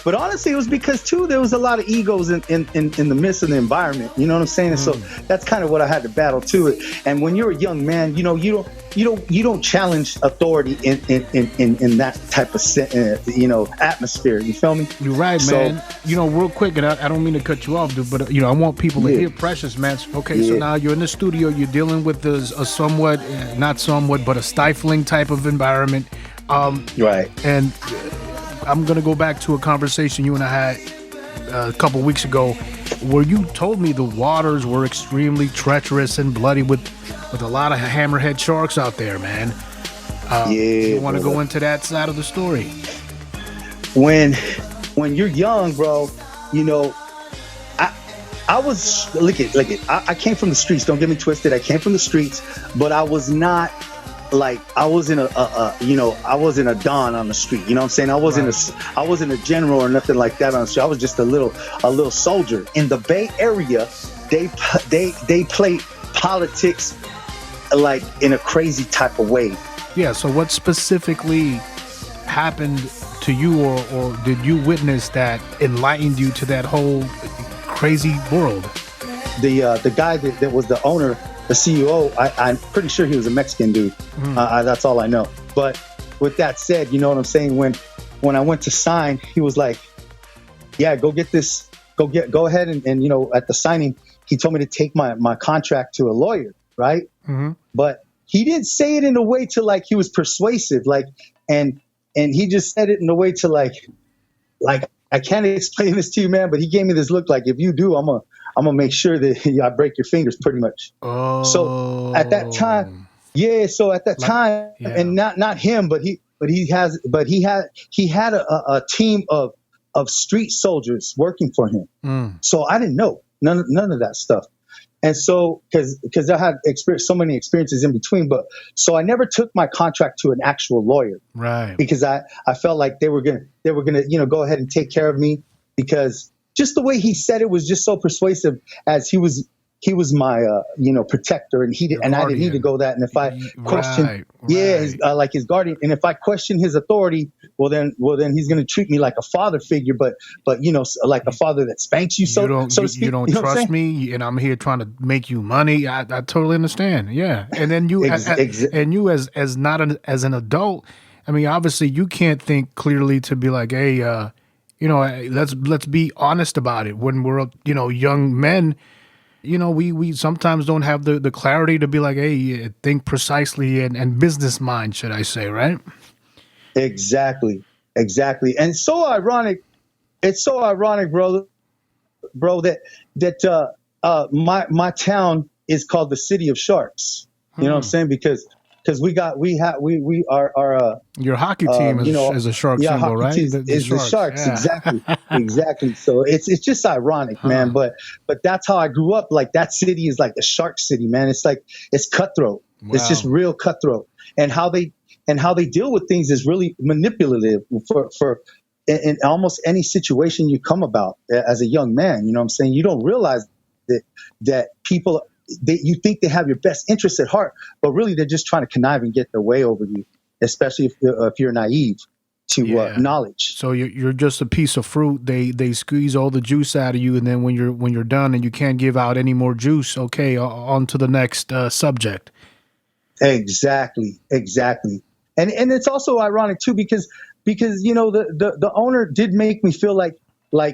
But honestly, it was because too there was a lot of egos in the midst of the environment. You know what I'm saying? And so that's kind of what I had to battle too. And when you're a young man, you don't challenge authority in that type of atmosphere. You feel me? You're right, man. Real quick, and I don't mean to cut you off, dude, but I want people to hear Precious, man. Okay, so now you're in the studio, you're dealing with a somewhat, not somewhat, but a stifling type of environment. Right. And I'm going to go back to a conversation you and I had a couple weeks ago where you told me the waters were extremely treacherous and bloody with a lot of hammerhead sharks out there, man. You want to go into that side of the story? When you're young, bro, I was, look it. I came from the streets. Don't get me twisted. I came from the streets, but I was not like, I wasn't I wasn't a don on the street. You know what I'm saying? I wasn't a general or nothing like that on the street. I was just a little soldier. In the Bay Area, they play politics like in a crazy type of way. Yeah. So what specifically happened to you, or did you witness that enlightened you to that whole crazy world? The guy that was the owner, the CEO, I'm pretty sure he was a Mexican dude. That's all I know. But with that said, you know what I'm saying? When I went to sign, he was like, yeah, go get this, go ahead. And at the signing, he told me to take my contract to a lawyer. Right. Mm-hmm. But he didn't say it in a way to like, he was persuasive, and he just said it in a way to like, I can't explain this to you, man, but he gave me this look like, if you do, I'm gonna make sure that I break your fingers, pretty much. Oh. So at that time, and not him, but he had a team of street soldiers working for him. So I didn't know none of that stuff. And so, because I had so many experiences in between, but so I never took my contract to an actual lawyer, right? Because I felt like they were gonna go ahead and take care of me, because just the way he said it was just so persuasive, as he was my protector, and I didn't need to go that. And if I question, his guardian, and if I question his authority, well then he's going to treat me like a father figure, but like a father that spanks you, so to speak. You don't trust me, and I'm here trying to make you money. I totally understand. Yeah, and then you as an adult, I mean, obviously you can't think clearly to be like, hey, let's be honest about it. When we're young men, we sometimes don't have the clarity to be like, hey, think precisely and business mind, should I say, right? Exactly. And it's so ironic, bro, that my town is called the City of Sharks. You know what I'm saying? Because because we are Your hockey team is a shark symbol, hockey right? team is the Sharks. Yeah. Exactly. So it's just ironic, man. But that's how I grew up. Like, that city is like the shark city, man. It's like, it's cutthroat. Wow. It's just real cutthroat, and how they deal with things is really manipulative for in almost any situation you come about as a young man. You know what I'm saying? You don't realize that people, you think they have your best interests at heart, but really they're just trying to connive and get their way over you, especially if you're naive to knowledge. So you're just a piece of fruit. They squeeze all the juice out of you, and then when you're done and you can't give out any more juice, okay, on to the next subject. Exactly. And it's also ironic too, because the owner did make me feel like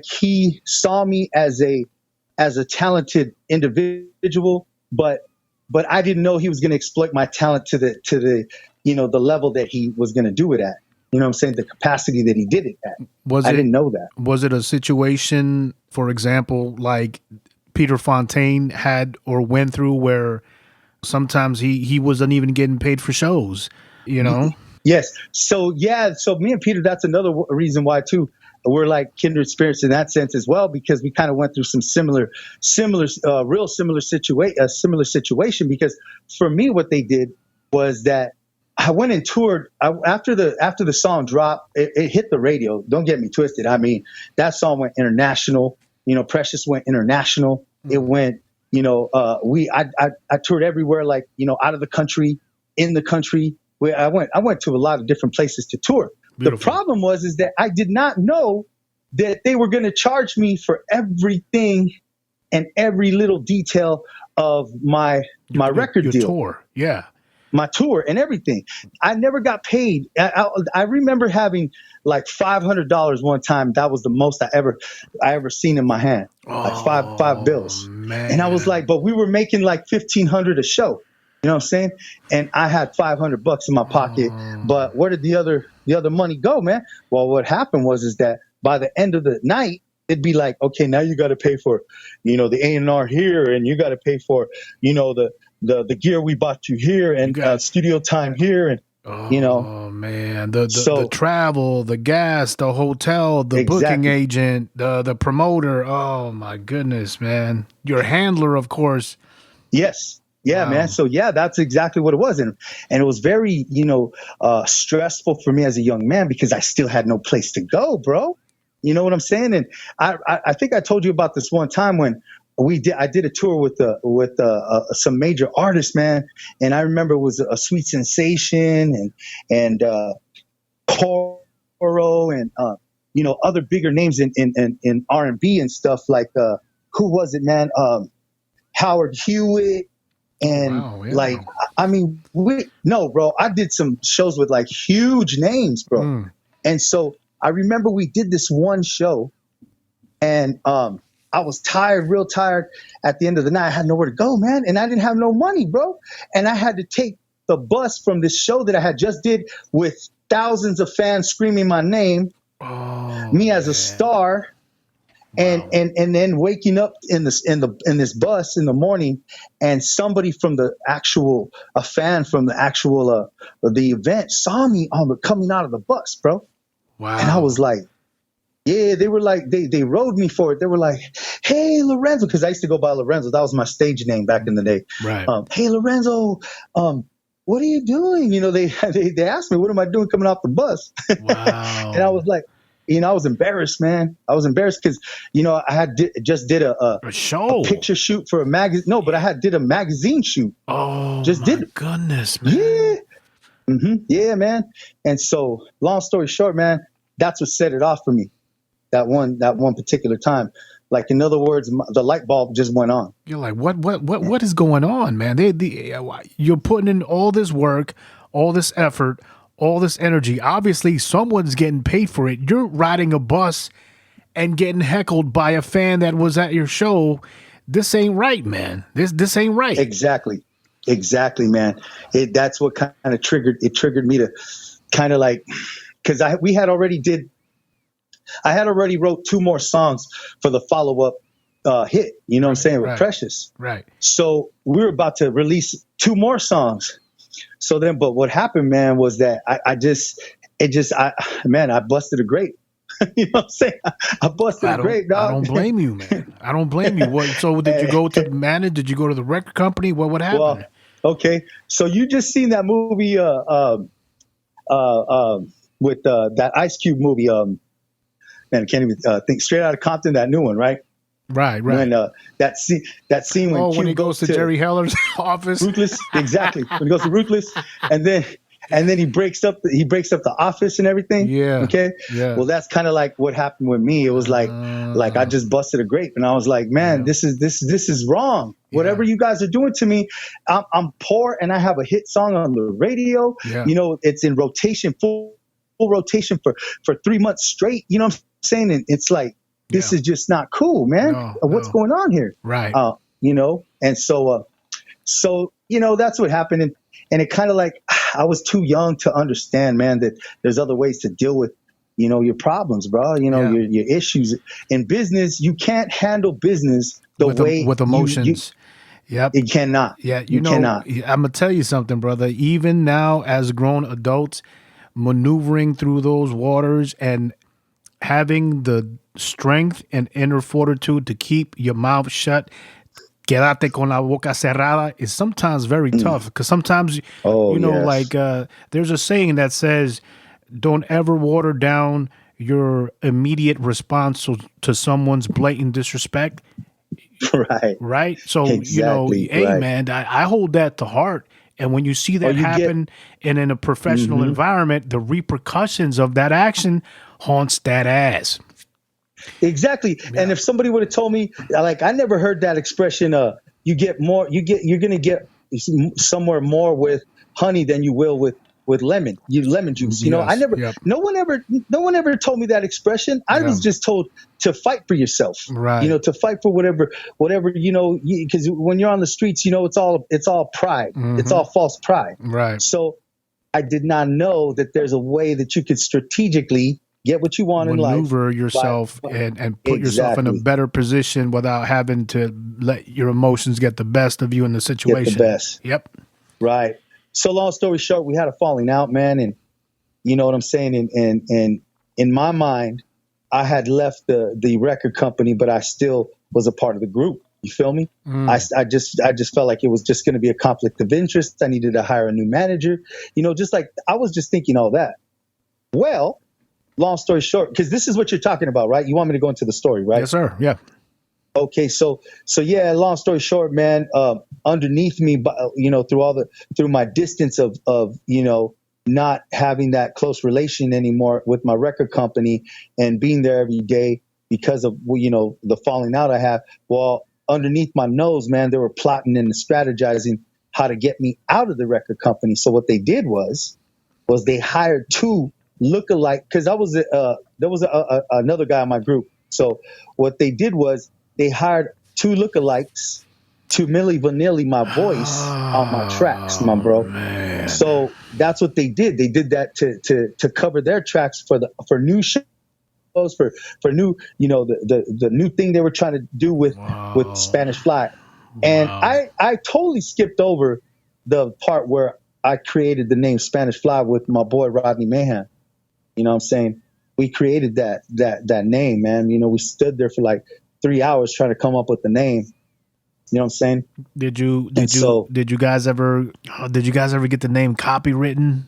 he saw me as a talented individual, but I didn't know he was going to exploit my talent to the the level that he was going to do it at. You know what I'm saying? The capacity that he did it at. I didn't know that. Was it a situation, for example, like Peter Fontaine had or went through, where sometimes he wasn't even getting paid for shows, you know? Yes. So me and Peter, that's another reason why too, we're like kindred spirits in that sense as well, because we kind of went through some similar situation. Because for me, what they did was that I went and toured after the song dropped. It hit the radio. Don't get me twisted. I mean, that song went international. Precious went international. It went. I toured everywhere, like, out of the country, in the country. Where I went to a lot of different places to tour. Beautiful. The problem was that I did not know that they were going to charge me for everything and every little detail of my record your deal. Tour, yeah. My tour and everything. I never got paid. I remember having like $500 one time. That was the most I ever seen in my hand. Like five bills. Man. And I was like, but we were making like $1,500 a show. You know what I'm saying? And I had $500 in my pocket. But where did the other money go, man? Well, what happened was that by the end of the night, it'd be like, okay, now you got to pay for, the A&R here, and you got to pay for, the gear we bought you here, and studio time here, and Oh man, the travel, the gas, the hotel, the booking agent, the promoter. Oh my goodness, man. Your handler, of course. Yes. Yeah, wow. Man. So that's exactly what it was. And it was very, stressful for me as a young man, because I still had no place to go, bro. You know what I'm saying? And I think I told you about this one time when I did a tour with some major artists, man. And I remember it was a Sweet Sensation and Coro and other bigger names in R&B and stuff, like who was it, man? Howard Hewitt. And bro, I did some shows with like huge names, bro. And so I remember we did this one show, and I was real tired at the end of the night. I had nowhere to go, man. And I didn't have no money, bro. And I had to take the bus from this show that I had just did with thousands of fans screaming my name, me as a star. Wow. And then waking up in this bus in the morning, and somebody from a fan from the actual the event saw me coming out of the bus, bro. Wow. And I was like, yeah, they were like, they rode me for it. They were like, hey, Lorenzo, because I used to go by Lorenzo. That was my stage name back in the day. Right. Hey, Lorenzo, what are you doing? They asked me, what am I doing coming off the bus? Wow. And I was like, I was embarrassed, man. I was embarrassed because, I had just did a show, a picture shoot for a magazine. No, but I did a magazine shoot. Oh, just my goodness, man. Yeah. Mm-hmm. Yeah, man. And so, long story short, man, that's what set it off for me. That one particular time. Like, in other words, the light bulb just went on. You're like, what is going on, man? You're putting in all this work, all this effort, all this energy. Obviously, someone's getting paid for it. You're riding a bus and getting heckled by a fan that was at your show. This ain't right, man. This ain't right. Exactly, man. That's what kind of triggered me to kind of like, because I had already wrote 2 more songs for the follow-up hit. You know what I'm saying? With Precious. Right. So we were about to release 2 more songs. So then, but what happened, man, was that I busted a grape. You know what I'm saying? I busted a grape, dog. I don't blame you, man. I don't blame you. What? So did you go to the manager? Did you go to the record company? What happened? Well, okay. So you just seen that movie with that Ice Cube movie? Man, I can't even think. Straight Outta Compton, that new one, right? Right. When that scene when when he goes to Jerry Heller's office, Ruthless, exactly. When he goes to Ruthless, and then he breaks up the office and everything. Yeah. Okay. Yeah. Well, that's kind of like what happened with me. It was like I just busted a grape, and I was like, man, this is wrong. Yeah. Whatever you guys are doing to me, I'm poor, and I have a hit song on the radio. Yeah. You know, it's in rotation, full rotation for 3 months straight. You know what I'm saying? And it's like, this is just not cool, man. What's going on here? Right. You know, and so you know, that's what happened. And it kind of like, I was too young to understand, man, that there's other ways to deal with, you know, your problems, bro. You know, your issues in business. You can't handle business with emotions. Yep. It cannot. Yeah. You cannot. I'm going to tell you something, brother. Even now as grown adults, maneuvering through those waters and having the strength and inner fortitude to keep your mouth shut, quédate con la boca cerrada, is sometimes very tough. Because sometimes, there's a saying that says, don't ever water down your immediate response to someone's blatant disrespect. Right. Right. So, exactly. Hey, man, I hold that to heart. And when you see that happen in a professional environment, the repercussions of that action haunts that ass. Exactly. Yeah. And if somebody would have told me, like, I never heard that expression, you're going to get somewhere more with honey than you will with lemon juice. You know, no one ever told me that expression. I was just told to fight for yourself, right? You know, to fight for whatever, you know, because when you're on the streets, you know, it's all pride. It's all false pride. Right. So I did not know that there's a way that you could strategically get what you want in life. Maneuver yourself and put yourself in a better position without having to let your emotions get the best of you in the situation. Get the best. Yep. Right. So long story short, we had a falling out, man. And you know what I'm saying? And in my mind, I had left the record company, but I still was a part of the group. You feel me? I just felt like it was just going to be a conflict of interest. I needed to hire a new manager, you know, just like I was just thinking all that. Well, long story short, because this is what you're talking about, right? You want me to go into the story, right? Yes, sir. Yeah. Okay. So yeah, long story short, man, underneath me, you know, through my distance of, you know, not having that close relation anymore with my record company and being there every day because of, you know, the falling out I have. Well, underneath my nose, man, they were plotting and strategizing how to get me out of the record company. So what they did was they hired two lookalike, because there was another guy in my group. So what they did was they hired two lookalikes to Milli Vanilli my voice on my tracks, my bro. Man. So that's what they did. They did that to cover their tracks for new shows, for new, you know, the new thing they were trying to do with Spanish Fly. And I totally skipped over the part where I created the name Spanish Fly with my boy Rodney Mahan. You know what I'm saying? We created that name, man. You know, we stood there for like 3 hours trying to come up with the name. You know what I'm saying? Did you guys ever get the name copywritten?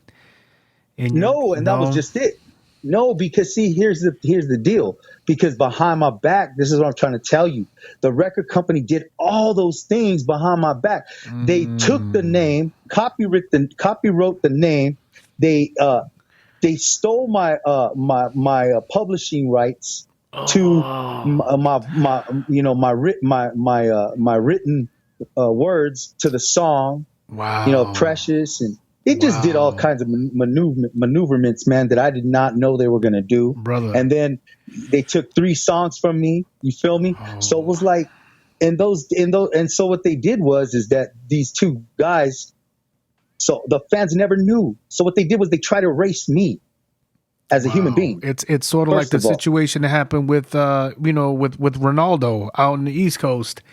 No, and that was just it. No, because see, here's the deal. Because behind my back, this is what I'm trying to tell you. The record company did all those things behind my back. They took the name, copywrote the name. They stole my publishing rights to my written words to the song. Wow. You know, Precious, and they just did all kinds of maneuverments, man, that I did not know they were going to do. Brother. And then they took 3 songs from me. You feel me? So it was like, and so what they did is that these two guys, so the fans never knew. So what they did was they tried to erase me as a human being. It's sort of like the situation that happened with with Ronaldo out on the East Coast.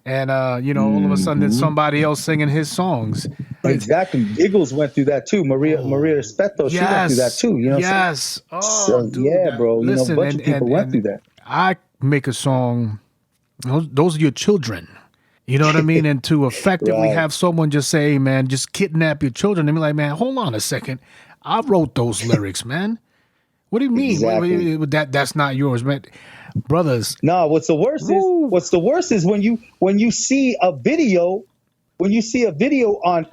and all of a sudden it's somebody else singing his songs. Exactly. Giggles went through that too. Maria Espeto, she went through that too. You know what I'm saying? Oh, dude, yeah, bro. Listen, a bunch of people went through that. I make a song. Those are your children. You know what I mean? And to effectively have someone just say, hey, man, just kidnap your children. And be like, man, hold on a second. I wrote those lyrics, man. What do you mean? Exactly. That's not yours, man. Brothers. No, what's the worst is when you see a video on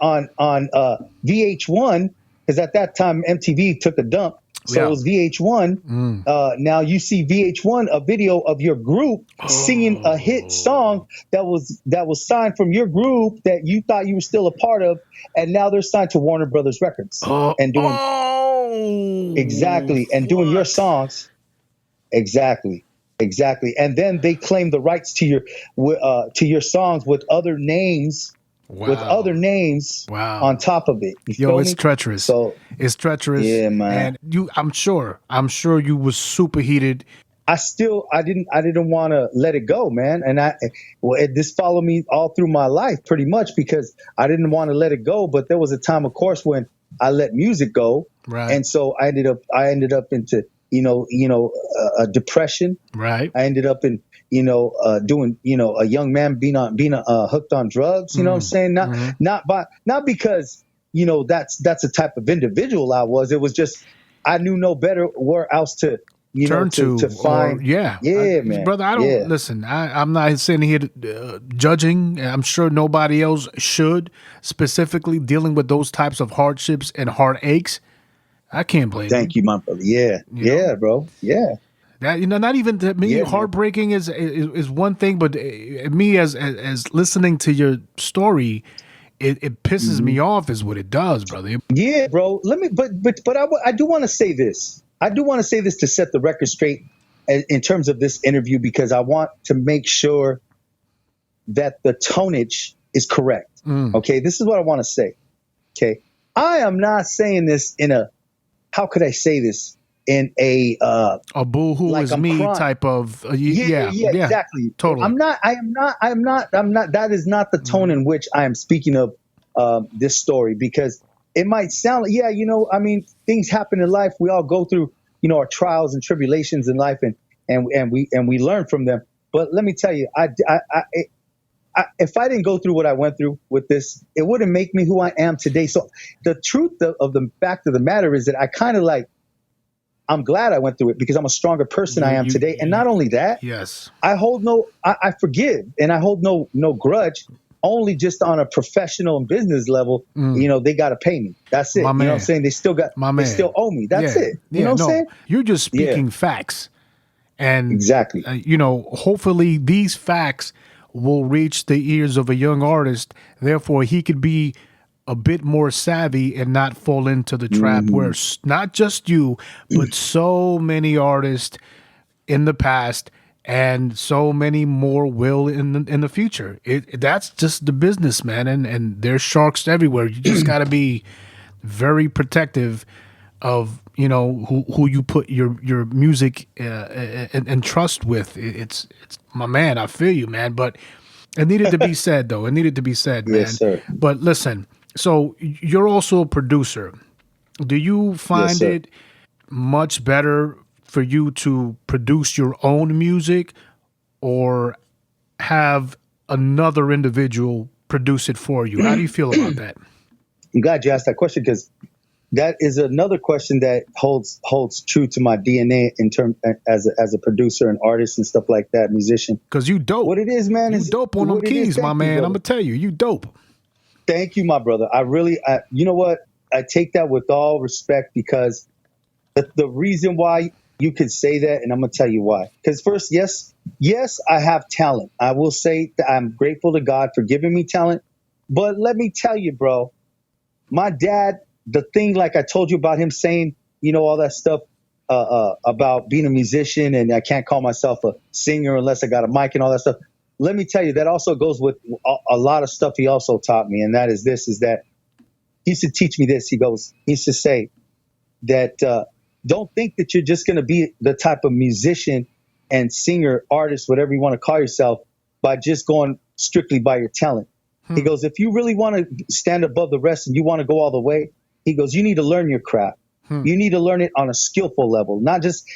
VH1, because at that time MTV took a dump. So it was VH1. Now you see VH1, a video of your group singing a hit song that was signed from your group that you thought you were still a part of, and now they're signed to Warner Brothers Records and doing doing your songs. Exactly. And then they claim the rights to your songs with other names. Wow. With other names on top of it. It's treacherous. So it's treacherous. Yeah, man. And I'm sure you was super heated. I didn't want to let it go, man. And this followed me all through my life pretty much because I didn't want to let it go. But there was a time, of course, when I let music go. Right. And so I ended up into, a depression. Right. I ended up in, doing, a young man being hooked on drugs, you know what I'm saying? Not because, that's the type of individual I was. It was just, I knew no better where else to, turn to find. Man. Brother, I don't listen. I'm not sitting here judging. I'm sure nobody else should, specifically dealing with those types of hardships and heartaches. I can't blame you. Thank you, my brother. Yeah, bro. Yeah. That not even to me, heartbreaking is one thing, but me as listening to your story, it pisses me off, is what it does, brother. Yeah, bro. I do want to say this. I do want to say this to set the record straight in terms of this interview, because I want to make sure that the tonnage is correct. Okay, this is what I want to say. Okay, I am not saying this in a, how could I say this? In a boo-hoo like is me crying type of exactly. Totally. I'm not. That is not the tone in which I am speaking of this story, because it might sound like, things happen in life. We all go through, our trials and tribulations in life, and we learn from them. But let me tell you, if I didn't go through what I went through with this, it wouldn't make me who I am today. So the truth of the fact of the matter is that I kind of I'm glad I went through it, because I'm a stronger person I am today. And not only that, yes, I forgive, and I hold no grudge, only just on a professional and business level. They got to pay me. That's it. You know what I'm saying? They still owe me. That's it. You know what I'm saying? You're just speaking facts. And exactly, hopefully these facts will reach the ears of a young artist. Therefore, he could be a bit more savvy and not fall into the trap where not just you, but so many artists in the past and so many more will in the future. That's just the business, man. And there's sharks everywhere. You just got to be very protective of, who you put your music and trust with. It's my man. I feel you, man. But it needed to be said, though. It needed to be said, man. Yes, sir. But listen, so you're also a producer. Do you find it much better for you to produce your own music, or have another individual produce it for you? How do you feel about that? I'm glad you asked that question, because that is another question that holds true to my DNA in term as a producer and artist and stuff like that, musician. Because you dope. What it is, man, you dope on them keys, my man. I'm gonna tell you, you dope. Thank you, my brother. You know what? I take that with all respect, because the reason why you could say that, and I'm gonna tell you why. Because first, yes, I have talent. I will say that I'm grateful to God for giving me talent. But let me tell you, bro, my dad, the thing, like I told you about him saying, all that stuff about being a musician, and I can't call myself a singer unless I got a mic and all that stuff. Let me tell you, that also goes with a lot of stuff he also taught me. And that is that he used to teach me this. He used to say that don't think that you're just going to be the type of musician and singer, artist, whatever you want to call yourself, by just going strictly by your talent. He goes, if you really want to stand above the rest and you want to go all the way, he goes, you need to learn your craft. You need to learn it on a skillful level, not just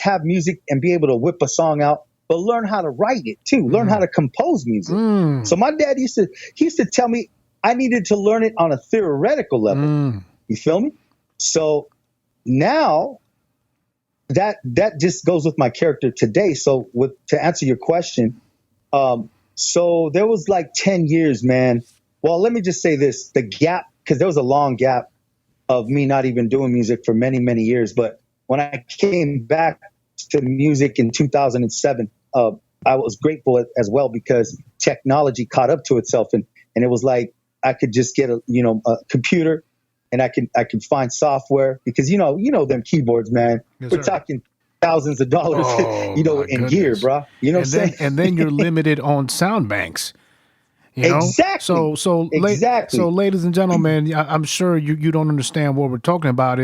have music and be able to whip a song out, but learn how to write it too. Learn how to compose music. So my dad used to tell me I needed to learn it on a theoretical level. You feel me? So now that just goes with my character today. So to answer your question, so there was like 10 years, man. Well, let me just say this, the gap, because there was a long gap of me not even doing music for many, many years. But when I came back to music in 2007, I was grateful as well because technology caught up to itself. And it was like I could just get a computer and I could find software because, you know them keyboards, man. Yes, we're talking thousands of dollars, in gear, bro. You know what I'm saying? And then you're limited on sound banks. You know? Exactly. So, ladies and gentlemen, I'm sure you don't understand what we're talking about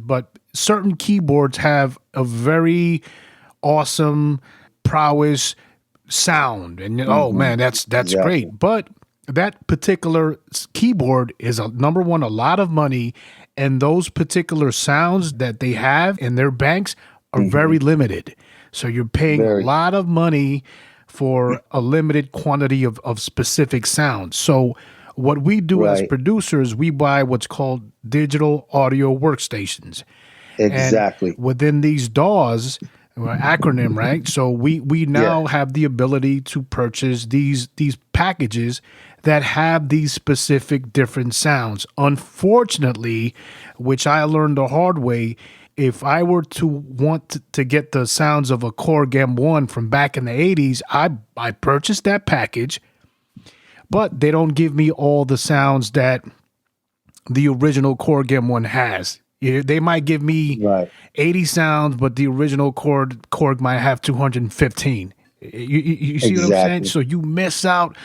but certain keyboards have a very awesome prowess sound, and oh man, that's great. But that particular keyboard is number one, a lot of money, and those particular sounds that they have in their banks are very limited. So you're paying a lot of money for a limited quantity of specific sounds. So what we do as producers, we buy what's called digital audio workstations. Exactly. And within these DAWs, acronym, right? So we now have the ability to purchase these packages that have these specific different sounds. Unfortunately, which I learned the hard way, if I were to want to get the sounds of a Korg M1 from back in the 80s, I purchased that package, but they don't give me all the sounds that the original Korg M1 has. They might give me 80 sounds, but the original Korg might have 215. You see what I'm saying? So you miss out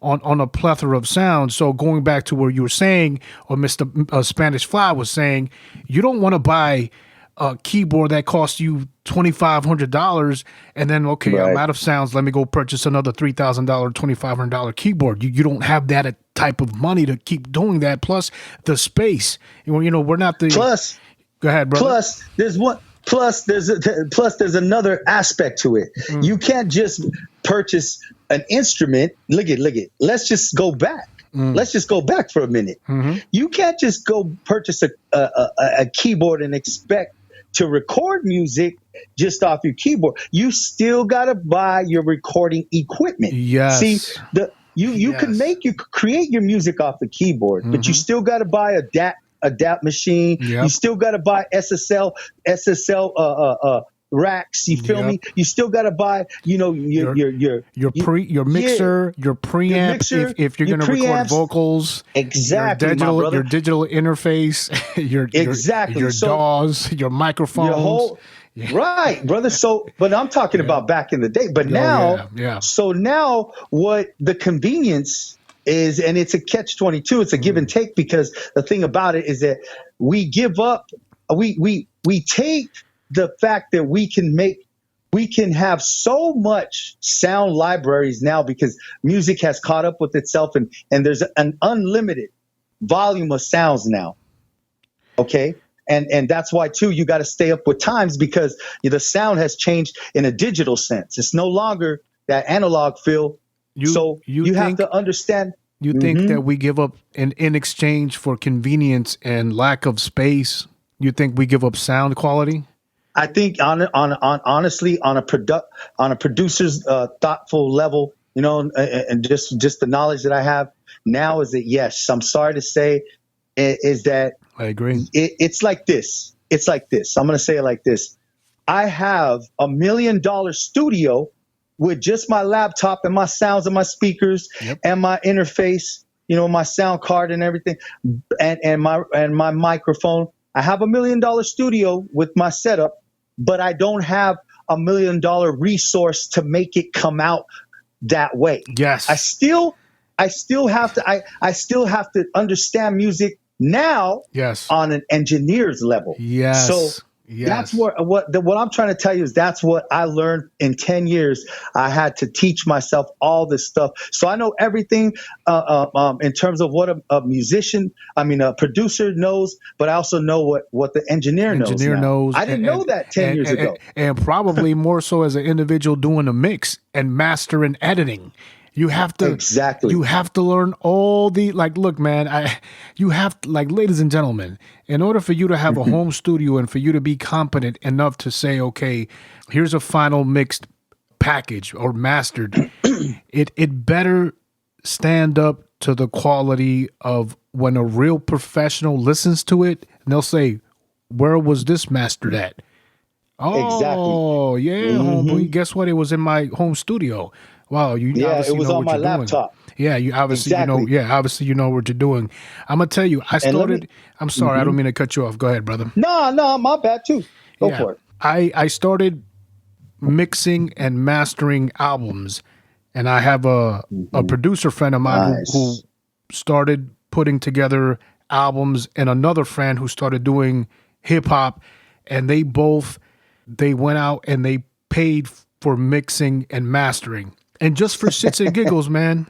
on a plethora of sounds. So going back to where you were saying, or Mr. Spanish Fly was saying, you don't want to buy a keyboard that costs you $2,500 and then, I'm out of sounds. Let me go purchase another $3,000, $2,500 keyboard. You don't have that type of money to keep doing that. Plus the space, we're not the go ahead, brother. There's another aspect to it. You can't just purchase an instrument. Look at. Let's just go back. Let's just go back for a minute. You can't just go purchase a keyboard and expect to record music just off your keyboard. You still got to buy your recording equipment. Yes. See, you can create your music off the keyboard, but you still got to buy a DAP machine. You still got to buy SSL racks. You feel me? You still got to buy, your mixer, your preamp. If you're going to record vocals, your digital interface, your DAWs, your microphones. Right, brother. So, but I'm talking about back in the day. But now, so now what the convenience is, and it's a catch-22. It's a give and take, because the thing about it is that we give up. We take the fact that we can have so much sound libraries now because music has caught up with itself, and there's an unlimited volume of sounds now. Okay. And that's why too, you got to stay up with times, because the sound has changed in a digital sense. It's no longer that analog feel. You have to understand. You think that we give up in exchange for convenience and lack of space? You think we give up sound quality? I think honestly, on a producer's thoughtful level, and just the knowledge that I have now, is that yes, I'm sorry to say, is that I agree. It's like this. It's like this. I'm going to say it like this. I have $1 million studio with just my laptop and my sounds and my speakers and my interface, my sound card and everything, and my microphone. I have $1 million studio with my setup, but I don't have $1 million resource to make it come out that way. Yes. I still have to understand music now, on an engineer's level. Yes. So Yes. What I'm trying to tell you is that's what I learned in 10 years. I had to teach myself all this stuff. So I know everything in terms of what a producer knows, but I also know what the engineer knows now. I didn't know that 10 years ago. And probably more so as an individual doing a mix and master and editing. You have to You have to learn all the look, man. You have ladies and gentlemen, in order for you to have a home studio and for you to be competent enough to say, okay, here's a final mixed package or mastered, it better stand up to the quality of when a real professional listens to it, and they'll say, "Where was this mastered at?" Oh, yeah, homeboy. Guess what? It was in my home studio. Wow, it was on my laptop. Yeah, you obviously obviously you know what you're doing. I'm gonna tell you, I started. I'm sorry, I don't mean to cut you off. Go ahead, brother. No, my bad too. Go for it. I started mixing and mastering albums, and I have a producer friend of mine who started putting together albums, and another friend who started doing hip hop, and they went out and they paid for mixing and mastering. And just for shits and giggles, man,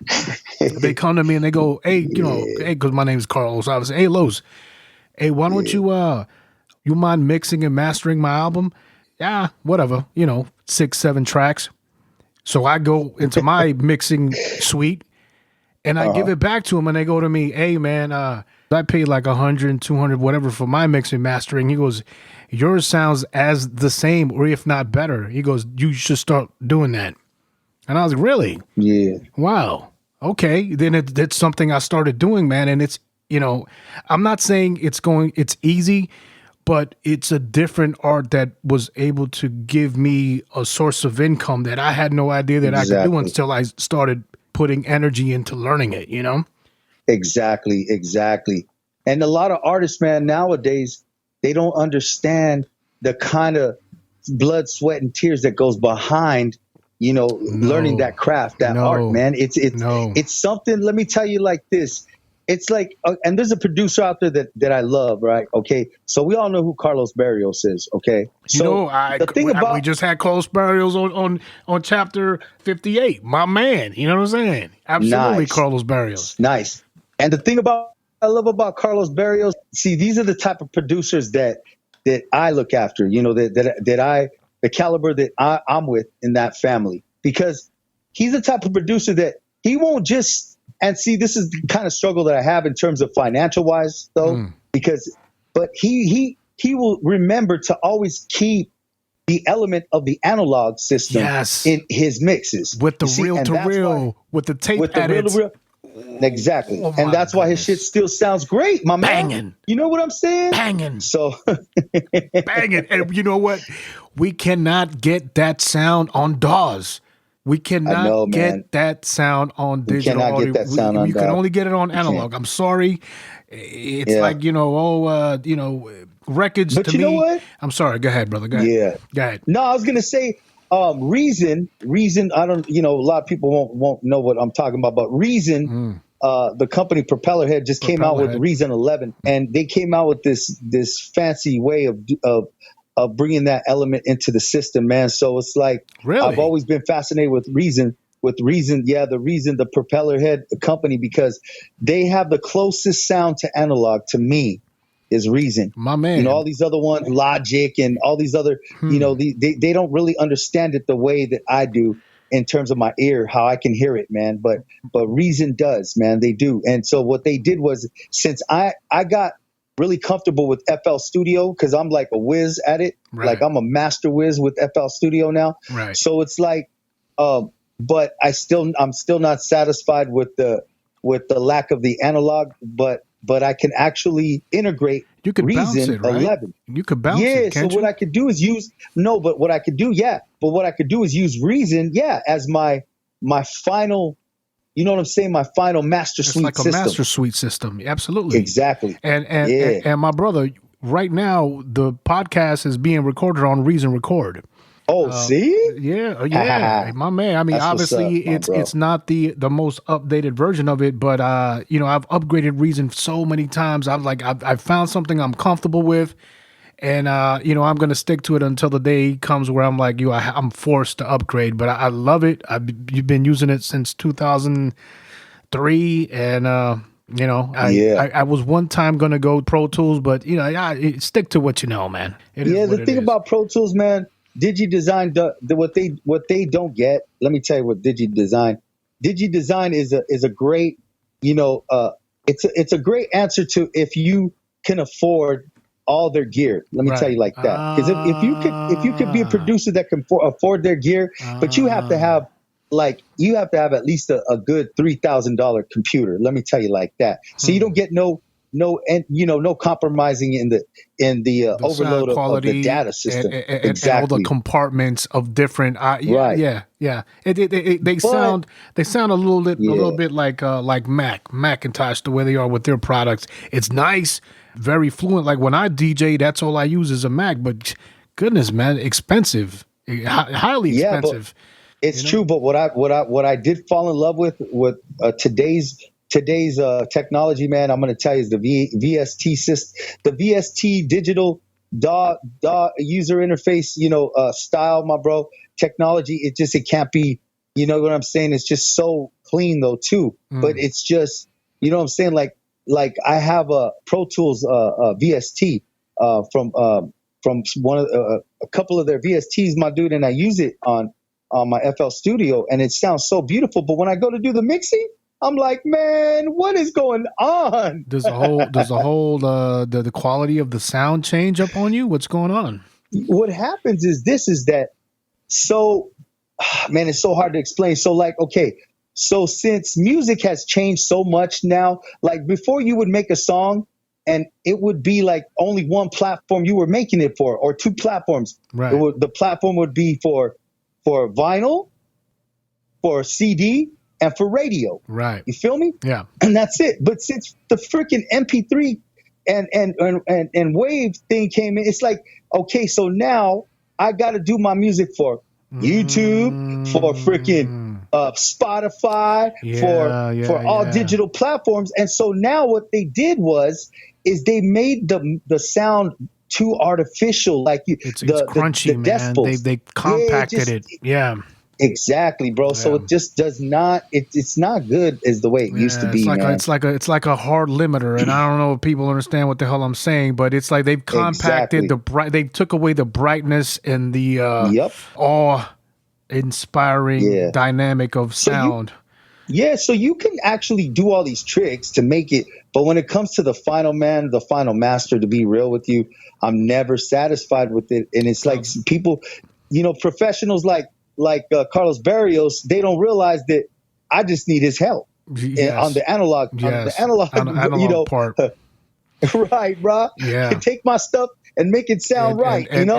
they come to me and they go, hey, because my name is Carlos. I was hey, Los, hey, why don't you mind mixing and mastering my album? Yeah, whatever, 6-7 tracks. So I go into my mixing suite and I give it back to him, and they go to me, hey, man, I paid like $100, $200, whatever for my mixing mastering. He goes, yours sounds as the same or if not better. He goes, you should start doing that. And I was like, really? Yeah. Wow. Okay. Then it's something I started doing, man. And it's, I'm not saying it's easy, but it's a different art that was able to give me a source of income that I had no idea that I could do until I started putting energy into learning it, Exactly. And a lot of artists, man, nowadays, they don't understand the kind of blood, sweat, and tears that goes behind learning that craft, that art, man. It's something, let me tell you like this. It's like, and there's a producer out there that I love, right? Okay. So we all know who Carlos Barrios is. Okay. So we just had Carlos Barrios on chapter 58, my man. You know what I'm saying? Absolutely. Nice. Carlos Barrios. Nice. And the thing I love about Carlos Barrios, see, these are the type of producers that I look after, the caliber that I'm with in that family, because he's the type of producer that he won't just, and see, this is the kind of struggle that I have in terms of financial wise though, but he will remember to always keep the element of the analog system in his mixes. With the reel to reel, with the tape edits. Exactly. And that's why his shit still sounds great, my man. Banging. You know what I'm saying? Banging. So banging. And you know what? We cannot get that sound on DAWs. We cannot get that sound on digital audio. Get that sound on you can only get it on analog. I'm sorry. It's like, records but to you me. Know what? I'm sorry. Go ahead, brother. Go ahead. Yeah. Go ahead. No, I was going to say, Reason, I don't, a lot of people won't know what I'm talking about, but Reason, the company Propellerhead just came out with Reason 11, and they came out with this fancy way of bringing that element into the system, man. So it's like, really? I've always been fascinated with Reason, the Propellerhead company, because they have the closest sound to analog to me. Is Reason, my man. All these other ones, Logic, and all these other, they don't really understand it the way that I do in terms of my ear, how I can hear it, man. But Reason does, man. They do. And so what they did was, since I got really comfortable with FL Studio, because I'm like a whiz at it, like I'm a master whiz with FL Studio now. Right. So it's like, but I'm still not satisfied with the lack of the analog, but I can actually integrate Reason 11. You could bounce it, can't you? What I could do is use Reason, as my final, you know what I'm saying? My final master suite system. It's like a master suite system. Absolutely. Exactly. And my brother, right now, the podcast is being recorded on Reason Record. Oh, see? Yeah, my man. I mean, that's obviously, it's not the most updated version of it, but I've upgraded Reason so many times. I've found something I'm comfortable with, And I'm gonna stick to it until the day comes where I'm like you. I'm forced to upgrade, but I love it. You've been using it since 2003, and I was one time gonna go Pro Tools, but stick to what you know, man. The thing about Pro Tools, man, DigiDesign, what they don't get. Let me tell you what DigiDesign is a great, it's a great answer to if you can afford all their gear. Let me tell you like that. Because if you could be a producer that can afford their gear, but you have to have at least a good $3,000 computer. Let me tell you like that. So you don't get no compromising in the overload of the data system. And all the compartments of different. They sound a little bit like Macintosh, the way they are with their products. It's nice, very fluent. Like when I DJ, that's all I use is a Mac. But goodness, man, expensive, highly expensive. It's true, but what I did fall in love with today's technology, man, I'm going to tell you is the VST system, the VST digital DAW user interface, style, my bro. Technology, it can't be, you know what I'm saying? It's just so clean though too, but it's just, you know what I'm saying? Like I have a Pro Tools VST from one of a couple of their VSTs, my dude, and I use it on my FL Studio, and it sounds so beautiful. But when I go to do the mixing, I'm like, man, what is going on? Does the whole the quality of the sound change up on you? What's going on? What happens is that man, it's so hard to explain. So so since music has changed so much now, like before you would make a song and it would be like only one platform you were making it for, or two platforms. Right. The platform would be for vinyl, for CD, and for radio. Right. You feel me? Yeah. And that's it. But since the freaking MP3 and wave thing came in, it's like, okay, so now I got to do my music for YouTube, for freaking Spotify, for all digital platforms. And so now what they did is they made the sound too artificial, like it's crunchy, man. Decibels. They compacted it. Yeah. Exactly, bro. Yeah. So it just does not. It's not good as the way it used to be. It's like a hard limiter, and I don't know if people understand what the hell I'm saying, but it's like they've compacted They took away the brightness and the awe-inspiring dynamic of sound. So you can actually do all these tricks to make it, but when it comes to the final master, to be real with you, I'm never satisfied with it, and it's like people, professionals like Carlos Barrios, they don't realize that I just need his help on the analog, part. Right, bro. Yeah. Take my stuff and make it sound right, and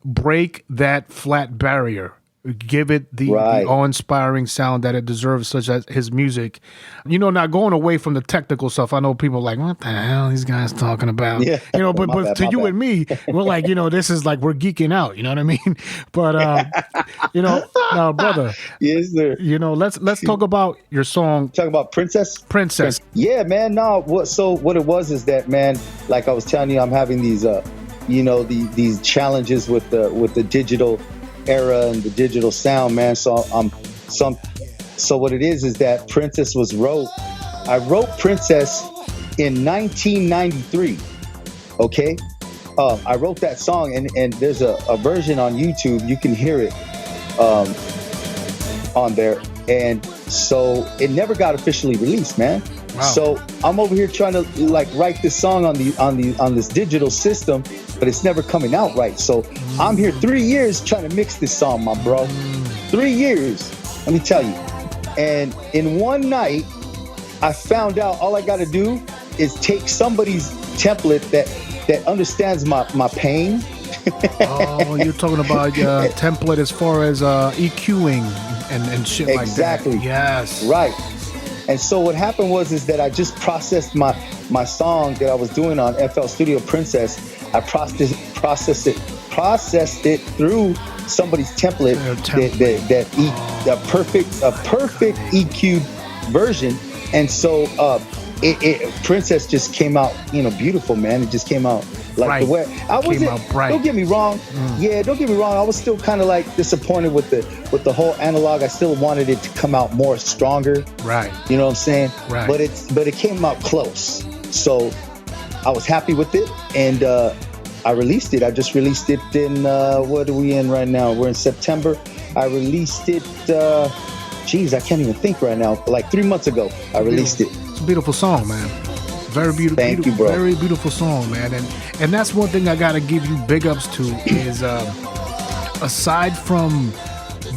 break that flat barrier. Give it the awe-inspiring sound that it deserves, such as his music. Not going away from the technical stuff. I know people are like, what the hell are these guys talking about? Yeah. But to you and me, we're like, this is like we're geeking out. You know what I mean? But now, brother. Yes, sir. Let's talk about your song. Talk about Princess. Yeah, man. No. What it was is that, man, like I was telling you, I'm having these these challenges with the digital era and the digital sound, man. So what it is that Princess I wrote Princess in 1993. Okay. I wrote that song and there's a version on YouTube. You can hear it on there. And so it never got officially released, man. Wow. So I'm over here trying to write this song on this digital system, but it's never coming out right. So I'm here 3 years trying to mix this song, my bro. 3 years, let me tell you. And in one night, I found out all I got to do is take somebody's template that understands my pain. Oh, you're talking about template as far as EQing and shit like that. Exactly. Yes. Right. And so what happened was that I just processed my song that I was doing on FL Studio Princess. I processed it through somebody's template a perfect EQ version. And so Princess just came out, beautiful, man. It just came out Like Bright. the way I Came wasn't. out bright. Don't get me wrong. Yeah, don't get me wrong. I was still kind of like disappointed with the whole analog. I still wanted it to come out more stronger. Right. You know what I'm saying? Right. But it came out close. So I was happy with it, and I released it. I just released it in what are we in right now? We're in September. I released it. I can't even think right now. Like 3 months ago, I released it. It's a beautiful song, man. Very beautiful. Thank you, bro. Very beautiful song, man. And that's one thing I gotta give you big ups to is aside from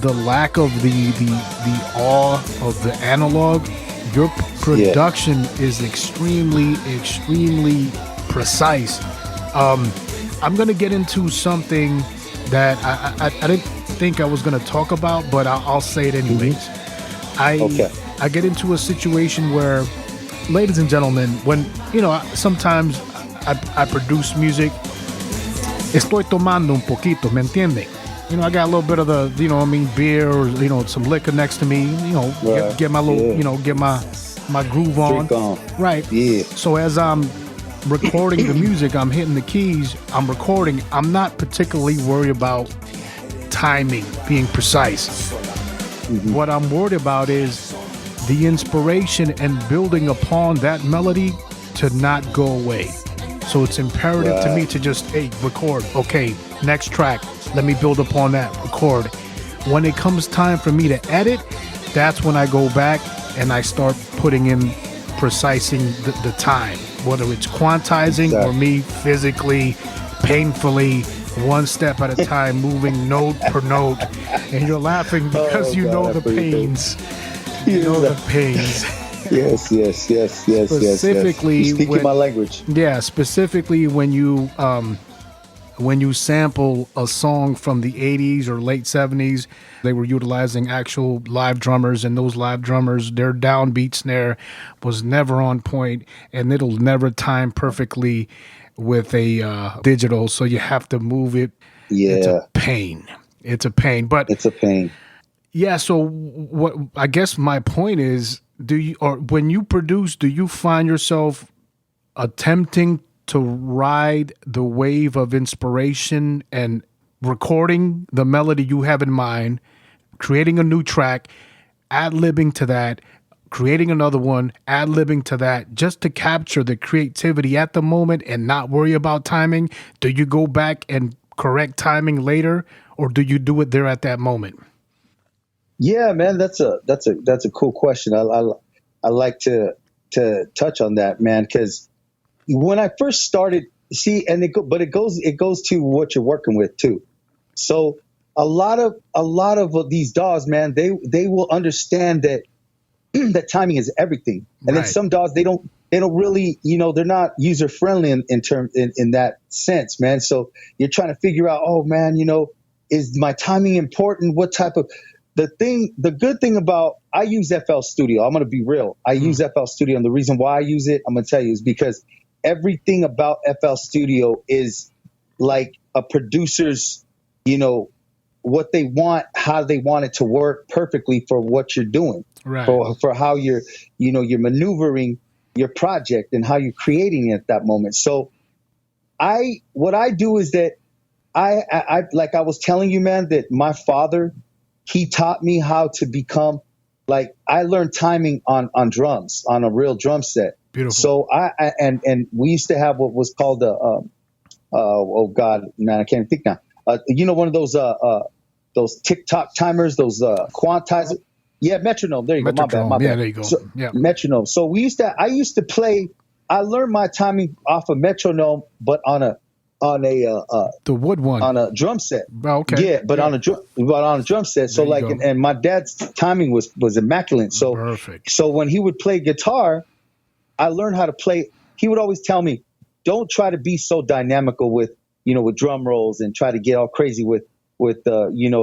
the lack of the awe of the analog, your production is extremely precise. I'm gonna get into something that I didn't think I was gonna talk about, but I'll say it anyways. I get into a situation where, ladies and gentlemen, when sometimes I produce music, estoy tomando un poquito, ¿me entiende? I got a little bit of the, beer or, some liquor next to me, get my little, get my groove on. Right. Yeah. So as I'm recording the music, I'm hitting the keys, I'm recording, I'm not particularly worried about timing, being precise. What I'm worried about is the inspiration and building upon that melody to not go away. So it's imperative to me to just, record. Okay, next track. Let me build upon that. Record. When it comes time for me to edit, that's when I go back and I start putting in precising the time. Whether it's quantizing or me physically, painfully, one step at a time, moving note per note. And you're laughing because you know the pains. You know the pains. Yes. Specifically, You're speaking my language. Yeah, specifically when you sample a song from the 80s or late 70s, they were utilizing actual live drummers, and those live drummers, their downbeat snare was never on point, and it'll never time perfectly with a digital, so you have to move it. Yeah. It's a pain. But it's a pain. Yeah, so what I guess my point is, when you produce, do you find yourself attempting to ride the wave of inspiration and recording the melody you have in mind, creating a new track, ad-libbing to that, creating another one, ad-libbing to that, just to capture the creativity at the moment and not worry about timing? Do you go back and correct timing later, or do you do it there at that moment? Yeah, man, that's a cool question. I like to touch on that, man, because when I first started, it goes to what you're working with too. So a lot of these DAWs, man, they will understand that that timing is everything, and then some DAWs they don't really, they're not user friendly in that sense, man. So you're trying to figure out, oh man, is my timing important? What type of the good thing about, I use FL Studio. I'm going to be real. I use FL Studio, and the reason why I use it, I'm going to tell you, is because everything about FL Studio is like a producer's, what they want, how they want it to work perfectly for what you're doing, for how you're maneuvering your project and how you're creating it at that moment. So what I do is that I like I was telling you, man, that my father, he taught me how to become, like, I learned timing on drums, on a real drum set. Beautiful. So and we used to have what was called oh God, man, I can't think now. One of those TikTok timers, those quantizer. Yeah, metronome. There you go. My bad. Yeah, there you go. So, metronome. So I used to play. I learned my timing off a metronome, but on a the wood one, on a drum set. Oh, okay. Yeah, but on a drum set. So and my dad's timing was immaculate. So perfect. So when he would play guitar, I learned how to play. He would always tell me, don't try to be so dynamical with drum rolls and try to get all crazy with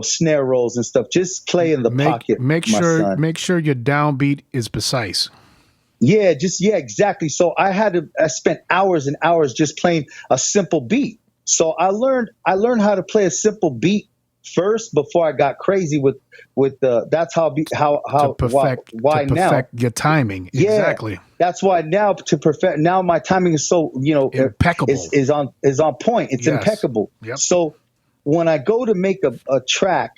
snare rolls and stuff. Just play in the pocket. Make sure your downbeat is precise. Yeah, exactly. So I spent hours and hours just playing a simple beat. So I learned how to play a simple beat first before I got crazy with the. That's how why to now. perfect your timing. Yeah, Exactly. that's why now to perfect. Now my timing is so Impeccable. is on point. It's Yes. impeccable. Yep. So when I go to make a track,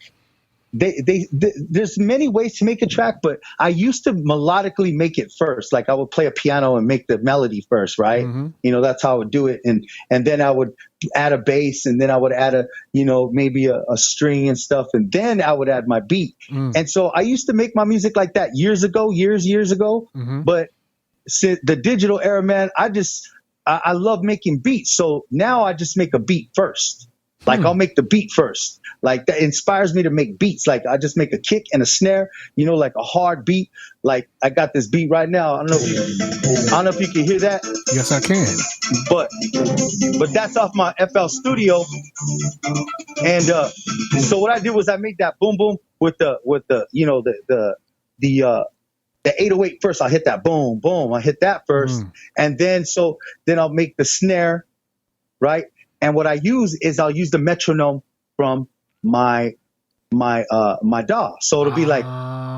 there's many ways to make a track, but I used to melodically make it first. Like I would play a piano and make the melody first, right? Mm-hmm. That's how I would do it, and then I would add a bass, and then I would add a maybe a string and stuff, and then I would add my beat. And so I used to make my music like that years ago. Mm-hmm. But since the digital era, man, I love making beats. So now I just make a beat first. Like I'll make the beat first. Like that inspires me to make beats. Like I just make a kick and a snare, like a hard beat. Like I got this beat right now. I don't know if you can hear that. Yes, I can. But that's off my FL Studio. And so what I did was I made that boom boom with the 808 first. I'll hit that boom boom. I hit that first, and then I'll make the snare, right? And what I use is I'll use the metronome from my DAW. So it'll be like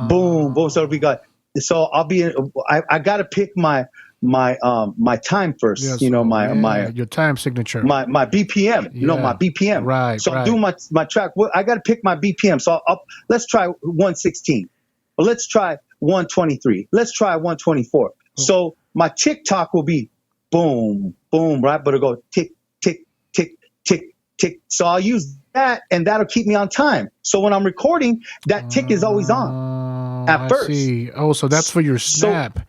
boom, boom. So it'll be like, so I'll be I gotta pick my time first. Yes, my your time signature. My BPM. My BPM. Right. So I'm doing my track. Well, I gotta pick my BPM. So let's try 116. Or let's try 123. Let's try 124. So my TikTok will be boom, boom, right? But it'll go tick, tick, tick, tick, tick. So I'll use that, and that'll keep me on time. So when I'm recording, that tick is always on at first. See. Oh, so that's for your snap.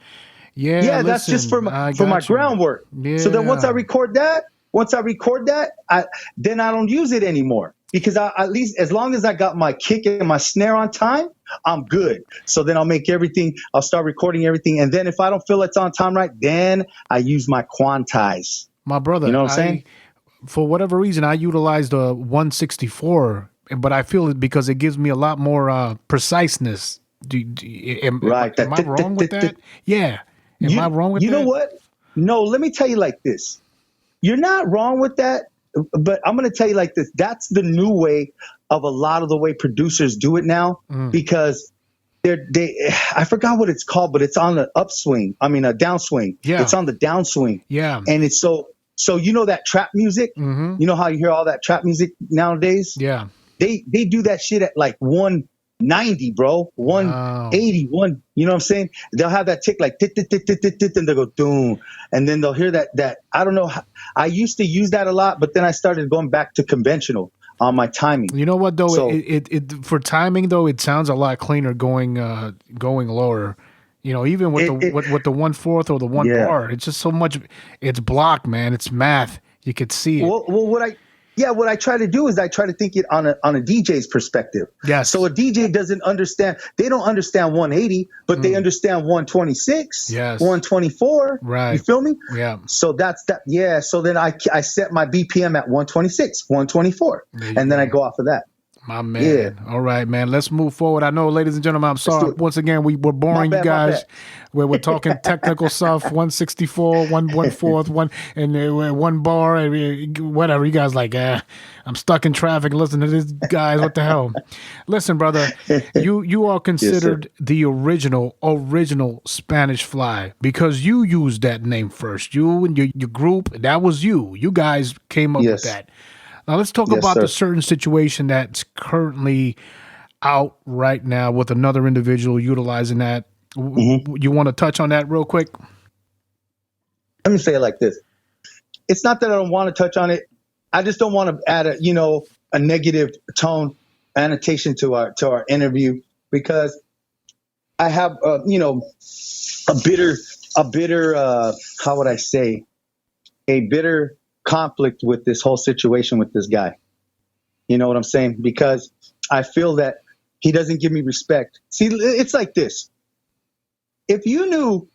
Yeah, that's just for my groundwork. Yeah. So then once I record that, then I don't use it anymore, because at least as long as I got my kick and my snare on time, I'm good. So then I'll start recording everything. And then if I don't feel it's on time right, then I use my quantize. My brother, you know what I'm saying? For whatever reason, I utilize the 164, but I feel it because it gives me a lot more preciseness. Am I wrong with that? Yeah. Am I wrong with that? You know what? No, let me tell you like this. You're not wrong with that, but I'm going to tell you like this. That's the new way of a lot of the way producers do it now, because I forgot what it's called, but it's on the upswing. I mean, a downswing. Yeah. It's on the downswing. Yeah. And it's so that trap music, you know how you hear all that trap music nowadays? Yeah. They do that shit at like 190, bro. 180, you know what I'm saying? They'll have that tick like tit, tit, tit, tit, tit, tit, and they'll go doom. And then they'll hear that I don't know. I used to use that a lot, but then I started going back to conventional on my timing. You know what though? So, it for timing though, it sounds a lot cleaner going lower. Even with the 1/4 or the 1 bar, it's just so much. It's blocked, man. It's math. You could see it. Well, what I try to do is I try to think it on a DJ's perspective. Yes. So a DJ doesn't understand. They don't understand 180, but they understand 126. Yes. 124. Right. You feel me? Yeah. So that's that. Yeah. So then I set my BPM at 126, 124, and then I go off of that. My man. Yeah. All right, man. Let's move forward. I know, ladies and gentlemen, I'm sorry. Once again, we're boring you guys. We're talking technical stuff, 164, 1/4, and 1 bar, and whatever. You guys like, I'm stuck in traffic. Listen to this, guys. What the hell? Listen, brother, you are considered the original Spanish Fly because you used that name first. You and your group, that was you. You guys came up with that. Now let's talk about the certain situation that's currently out right now with another individual utilizing that. You want to touch on that real quick? Let me say it like this. It's not that I don't want to touch on it. I just don't want to add a negative tone annotation to our interview, because I have a bitter how would I say, a bitter conflict with this whole situation with this guy. You know what I'm saying? Because I feel that he doesn't give me respect. See, it's like this. If you knew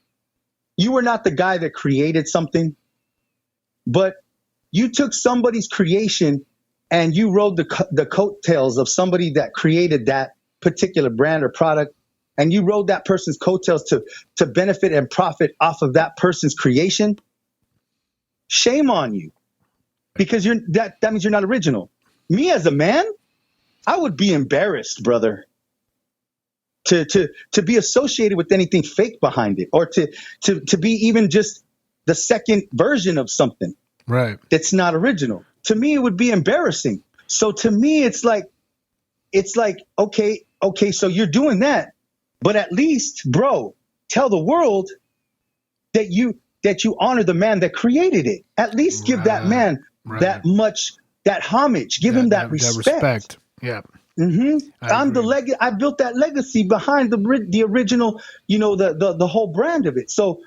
you were not the guy that created something, but you took somebody's creation and you rode the coattails of somebody that created that particular brand or product, and you rode that person's coattails to benefit and profit off of that person's creation, shame on you. Because that means you're not original. Me as a man, I would be embarrassed, brother, to be associated with anything fake behind it, or to be even just the second version of something Right. that's not original. To me, it would be embarrassing. So to me, it's like, okay, so you're doing that, but at least, bro, tell the world that you honor the man that created it. At least give that man that homage, give him that respect. Yeah. I built that legacy behind the original, the whole brand of it. So,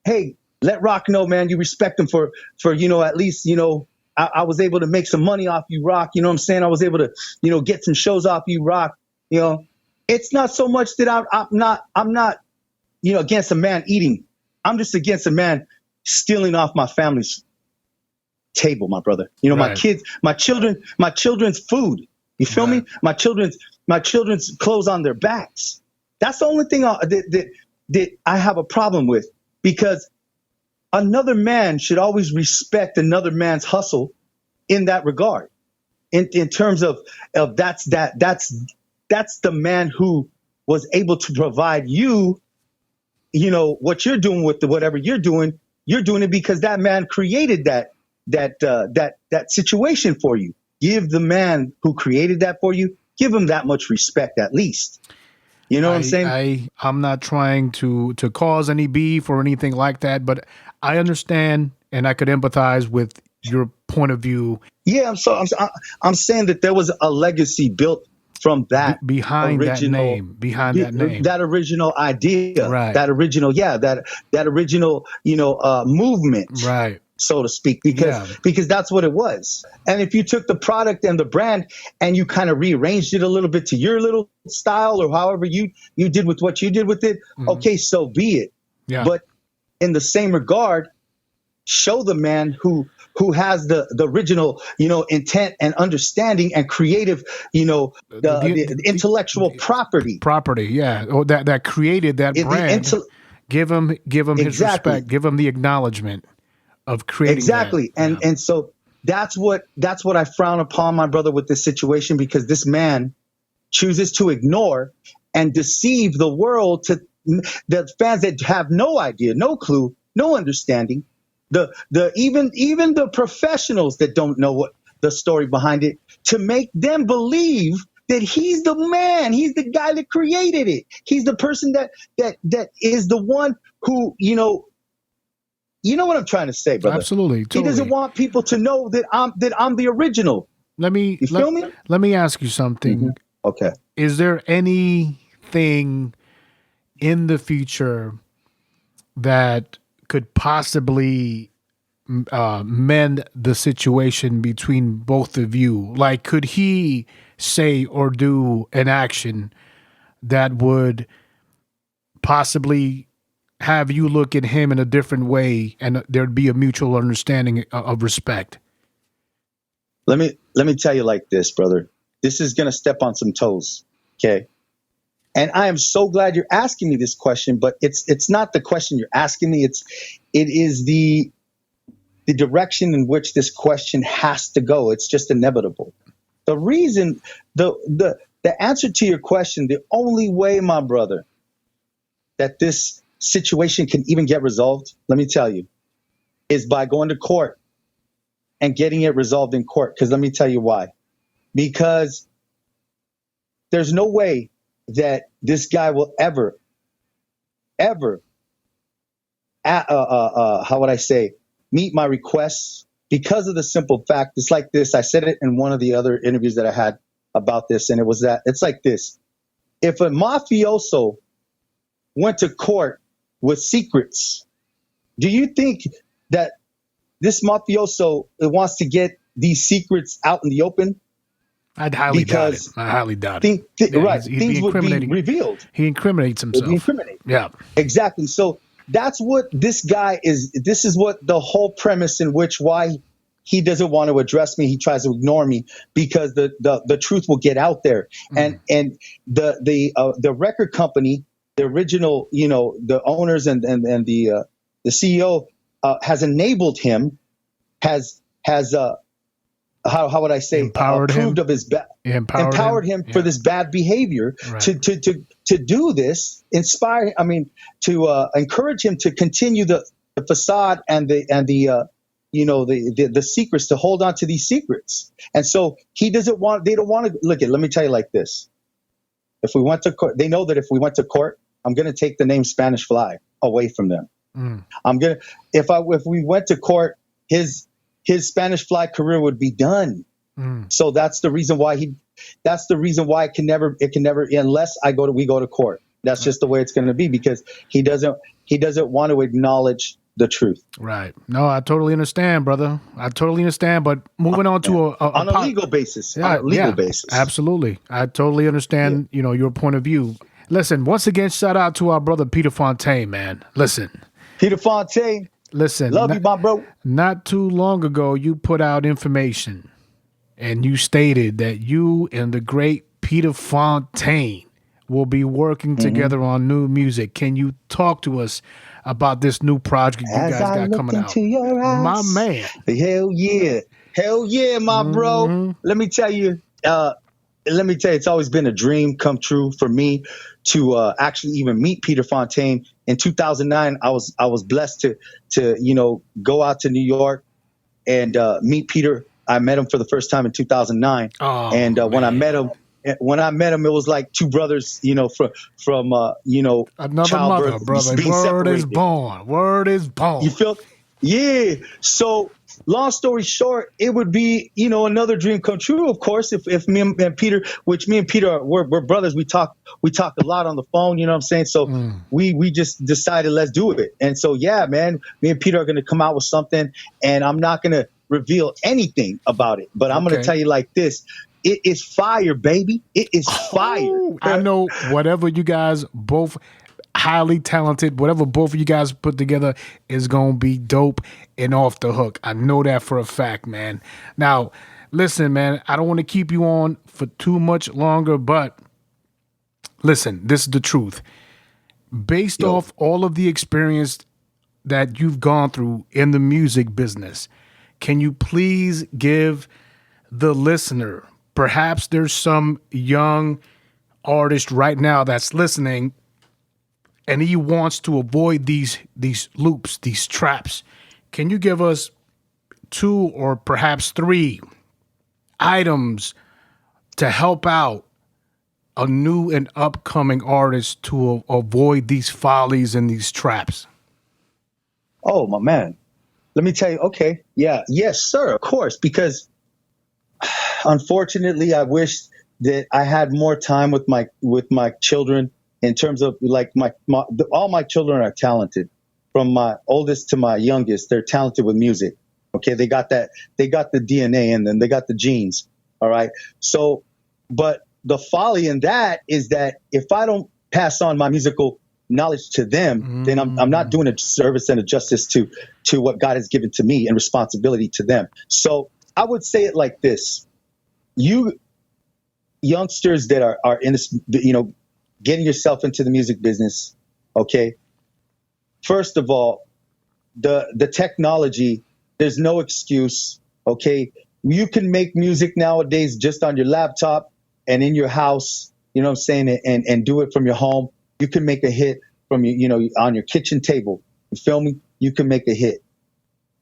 hey, let Rock know, man, you respect him for at least, I was able to make some money off you, Rock. You know what I'm saying? I was able to, get some shows off you, Rock. It's not so much that I'm not, against a man eating. I'm just against a man stealing off my family's table, my brother. My kids, my children's food. You feel me? My children's clothes on their backs. That's the only thing that I have a problem with, because another man should always respect another man's hustle in that regard. In terms of that's the man who was able to provide you, what you're doing with whatever you're doing it because that man created that situation for you. Give the man who created that for you, give him that much respect at least. You know what I'm saying? I'm not trying to cause any beef or anything like that, but I understand and I could empathize with your point of view. Yeah, I'm saying that there was a legacy built from that behind original, that name, that original idea, right? That original, that original, movement, right? So to speak, because that's what it was. And if you took the product and the brand and you kind of rearranged it a little bit to your little style, or however you did with what you did with it, okay, so be it. Yeah. But in the same regard, show the man who has the original, intent and understanding and creative, the intellectual property. Yeah. Or that created that brand. Give him his respect. Give him the acknowledgement of creating exactly. That. And so that's what I frown upon, my brother, with this situation, because this man chooses to ignore and deceive the world, to the fans that have no idea, no clue, no understanding, even the professionals that don't know what the story behind it, to make them believe that he's the man, he's the guy that created it, he's the person that is the one who, you know what I'm trying to say, brother? Absolutely. Totally. He doesn't want people to know that I'm the original. You feel me? Let me ask you something. Mm-hmm. Okay. Is there anything in the future that could possibly mend the situation between both of you? Like, could he say or do an action that would possibly have you look at him in a different way, and there'd be a mutual understanding of respect? Let me tell you like this, brother. This is going to step on some toes, okay? And I am so glad you're asking me this question, but it's not the question you're asking me. It is the direction in which this question has to go. It's just inevitable. The reason, the answer to your question, the only way, my brother, that this situation can even get resolved, let me tell you, is by going to court and getting it resolved in court. Because let me tell you why. Because there's no way that this guy will ever, how would I say, meet my requests, because of the simple fact, it's like this. I said it in one of the other interviews that I had about this, and it was that it's like this. If a mafioso went to court with secrets, do you think that this mafioso wants to get these secrets out in the open? I'd highly doubt it. I highly doubt it. Right. Things would be revealed. He incriminates himself. Yeah. Exactly. So that's what this guy is. This is what the whole premise in which why he doesn't want to address me. He tries to ignore me because the truth will get out there. And the record company, the original, the owners and the CEO has enabled him, has how would I say, Empowered him. approved of his Empowered him him. for Yeah. this bad behavior, Right. to do this, inspire. I mean, to encourage him to continue the facade and the the secrets, to hold on to these secrets. And so they don't want to look at. Let me tell you like this: if we went to court, they know that if we went to court, I'm going to take the name Spanish Fly away from them. I'm gonna if we went to court, his Spanish Fly career would be done. So that's the reason why it can never unless we go to court. That's just the way it's going to be, because he doesn't want to acknowledge the truth. Right. No, I totally understand, brother. I totally understand. But moving on to on a legal basis. Yeah, on a legal basis. Absolutely. I totally understand, your point of view. Listen, once again, shout out to our brother Peter Fontaine, man. Listen. Peter Fontaine. Listen. Love you, my bro. Not too long ago, you put out information and you stated that you and the great Peter Fontaine will be working together on new music. Can you talk to us about this new project you guys got coming out? Your eyes, my man. Hell yeah, my bro. Let me tell you, it's always been a dream come true for me to actually even meet Peter Fontaine. In 2009, I was blessed to go out to New York and meet Peter. I met him for the first time in 2009, and when I met him, it was like two brothers, from another childbirth, mother, brother. being Word is separated. born. Word is born. You feel? Yeah. So, long story short, it would be, another dream come true, of course, if me and Peter, we're brothers, we talk a lot on the phone, you know what I'm saying? So we just decided, let's do it. And so, yeah, man, me and Peter are going to come out with something, and I'm not going to reveal anything about it, but I'm going to tell you like this. It is fire, baby. It is fire. I know whatever you guys both highly talented, whatever both of you guys put together is going to be dope and off the hook. I know that for a fact, man. Now, listen, man, I don't want to keep you on for too much longer, but listen, this is the truth. Based off all of the experience that you've gone through in the music business, can you please give the listener, perhaps there's some young artist right now that's listening and he wants to avoid these loops, these traps. Can you give us 2 or perhaps 3 items to help out a new and upcoming artist to avoid these follies and these traps? Oh, my man. Let me tell you. Okay. Yeah. Yes, sir. Of course. Because unfortunately, I wish that I had more time with my children, in terms of like all my children are talented, from my oldest to my youngest. They're talented with music. Okay. They got the DNA in them. They got the genes. All right. So, but the folly in that is that if I don't pass on my musical knowledge to them, then I'm not doing a service and a justice to what God has given to me and responsibility to them. So I would say it like this: you youngsters that are in this, getting yourself into the music business. Okay. First of all, the technology, there's no excuse. Okay. You can make music nowadays just on your laptop and in your house, you know what I'm saying? And do it from your home. You can make a hit from on your kitchen table. You feel me? You can make a hit.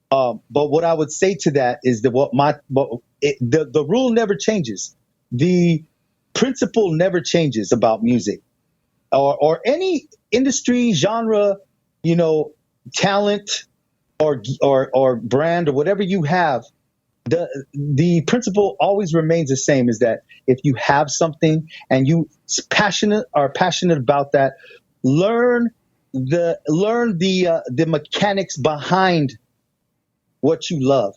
But what I would say to that is the rule never changes. The principle never changes about music or any industry, genre, talent or brand or whatever you have. The principle always remains the same, is that if you have something and you are passionate about that, learn the mechanics behind what you love.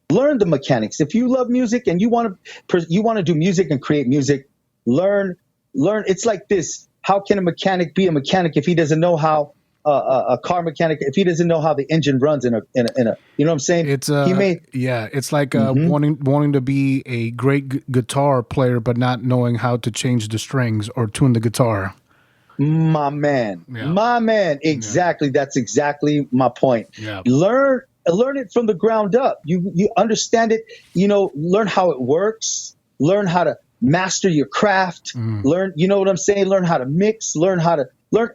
Learn the mechanics. If you love music and you want to do music and create music, learn. It's like this: how can a mechanic be a mechanic if he doesn't know how a car mechanic, if he doesn't know how the engine runs in a you know what I'm saying? It's it's like wanting to be a great guitar player but not knowing how to change the strings or tune the guitar. My man, Yeah. my man. Exactly. That's exactly my point. Yeah. Learn it from the ground up. You understand it. Learn how it works. Learn how to master your craft. Learn. You know what I'm saying? Learn how to mix. Learn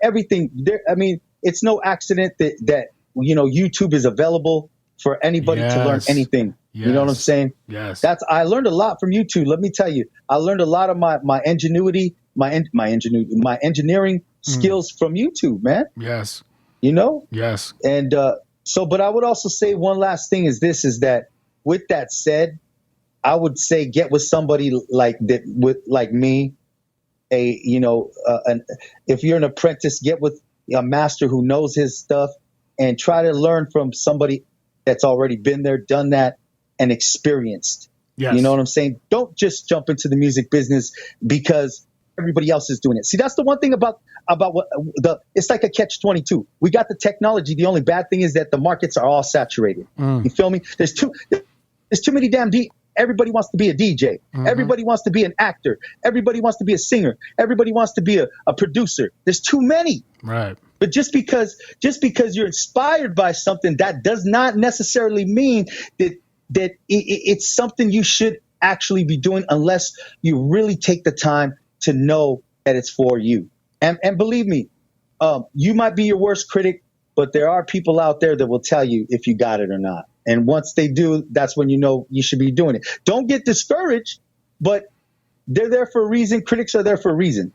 everything. I mean, it's no accident that YouTube is available for anybody to learn anything. Yes. You know what I'm saying? Yes. I learned a lot from YouTube. Let me tell you, I learned a lot of my ingenuity. My engineering skills from YouTube, man. Yes. Yes. And but I would also say one last thing is that with that said, I would say get with somebody like me, if you're an apprentice, get with a master who knows his stuff and try to learn from somebody that's already been there, done that, and experienced. Yes. You know what I'm saying? Don't just jump into the music business because everybody else is doing it. See, that's the one thing about what it's like a catch-22. We got the technology. The only bad thing is that the markets are all saturated. You feel me? There's too many damn everybody wants to be a DJ. Everybody wants to be an actor. Everybody wants to be a singer. Everybody wants to be a producer. There's too many. Right. But just because you're inspired by something, that does not necessarily mean that it's something you should actually be doing unless you really take the time to know that it's for you. And believe me, you might be your worst critic, but there are people out there that will tell you if you got it or not. And once they do, that's when you know you should be doing it. Don't get discouraged, but they're there for a reason. Critics are there for a reason.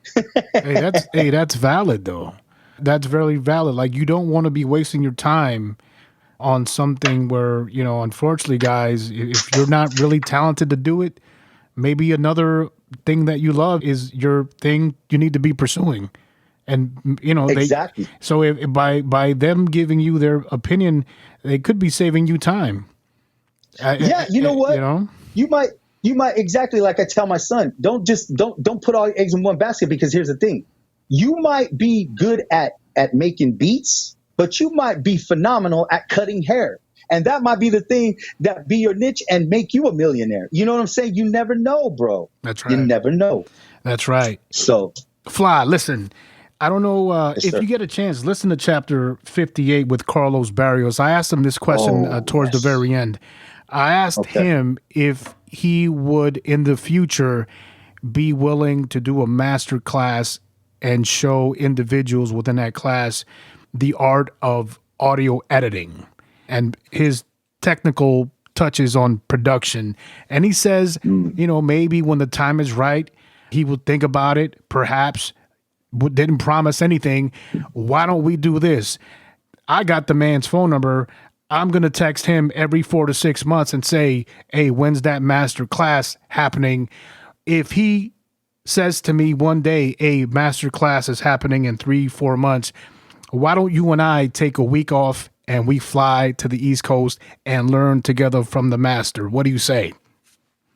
That's valid though. That's very valid. Like, you don't want to be wasting your time on something where, unfortunately, guys, if you're not really talented to do it, maybe another thing that you love is your thing you need to be pursuing. And, exactly. So if by them giving you their opinion, they could be saving you time. You know what? You might exactly, like I tell my son, don't put all your eggs in one basket, because here's the thing. You might be good at making beats, but you might be phenomenal at cutting hair. And that might be the thing that be your niche and make you a millionaire. You know what I'm saying? You never know, bro. That's right. You never know. That's right. So, Fly, listen, I don't know yes, if sir. you get a chance, listen to chapter 58 with Carlos Barrios. I asked him this question towards the very end. I asked him if he would in the future be willing to do a master class and show individuals within that class the art of audio editing and his technical touches on production. And he says, maybe when the time is right, he will think about it, perhaps. Didn't promise anything. Why don't we do this? I got the man's phone number. I'm going to text him every 4 to 6 months and say, hey, when's that master class happening? If he says to me one day, a master class is happening in 3-4 months, why don't you and I take a week off and we fly to the East Coast and learn together from the master? What do you say?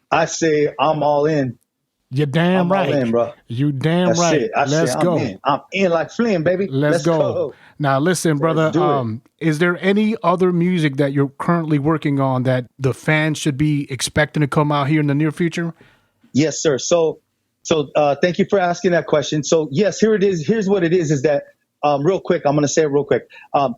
I say I'm all in. You're damn I'm right. all in, bro. You damn That's right. it. Let's go. I'm in like Flynn, baby. Let's go. Now, listen, brother, is there any other music that you're currently working on that the fans should be expecting to come out here in the near future? Yes, sir. So thank you for asking that question. So, yes, here it is. Here's what it is that, real quick, I'm going to say it real quick. I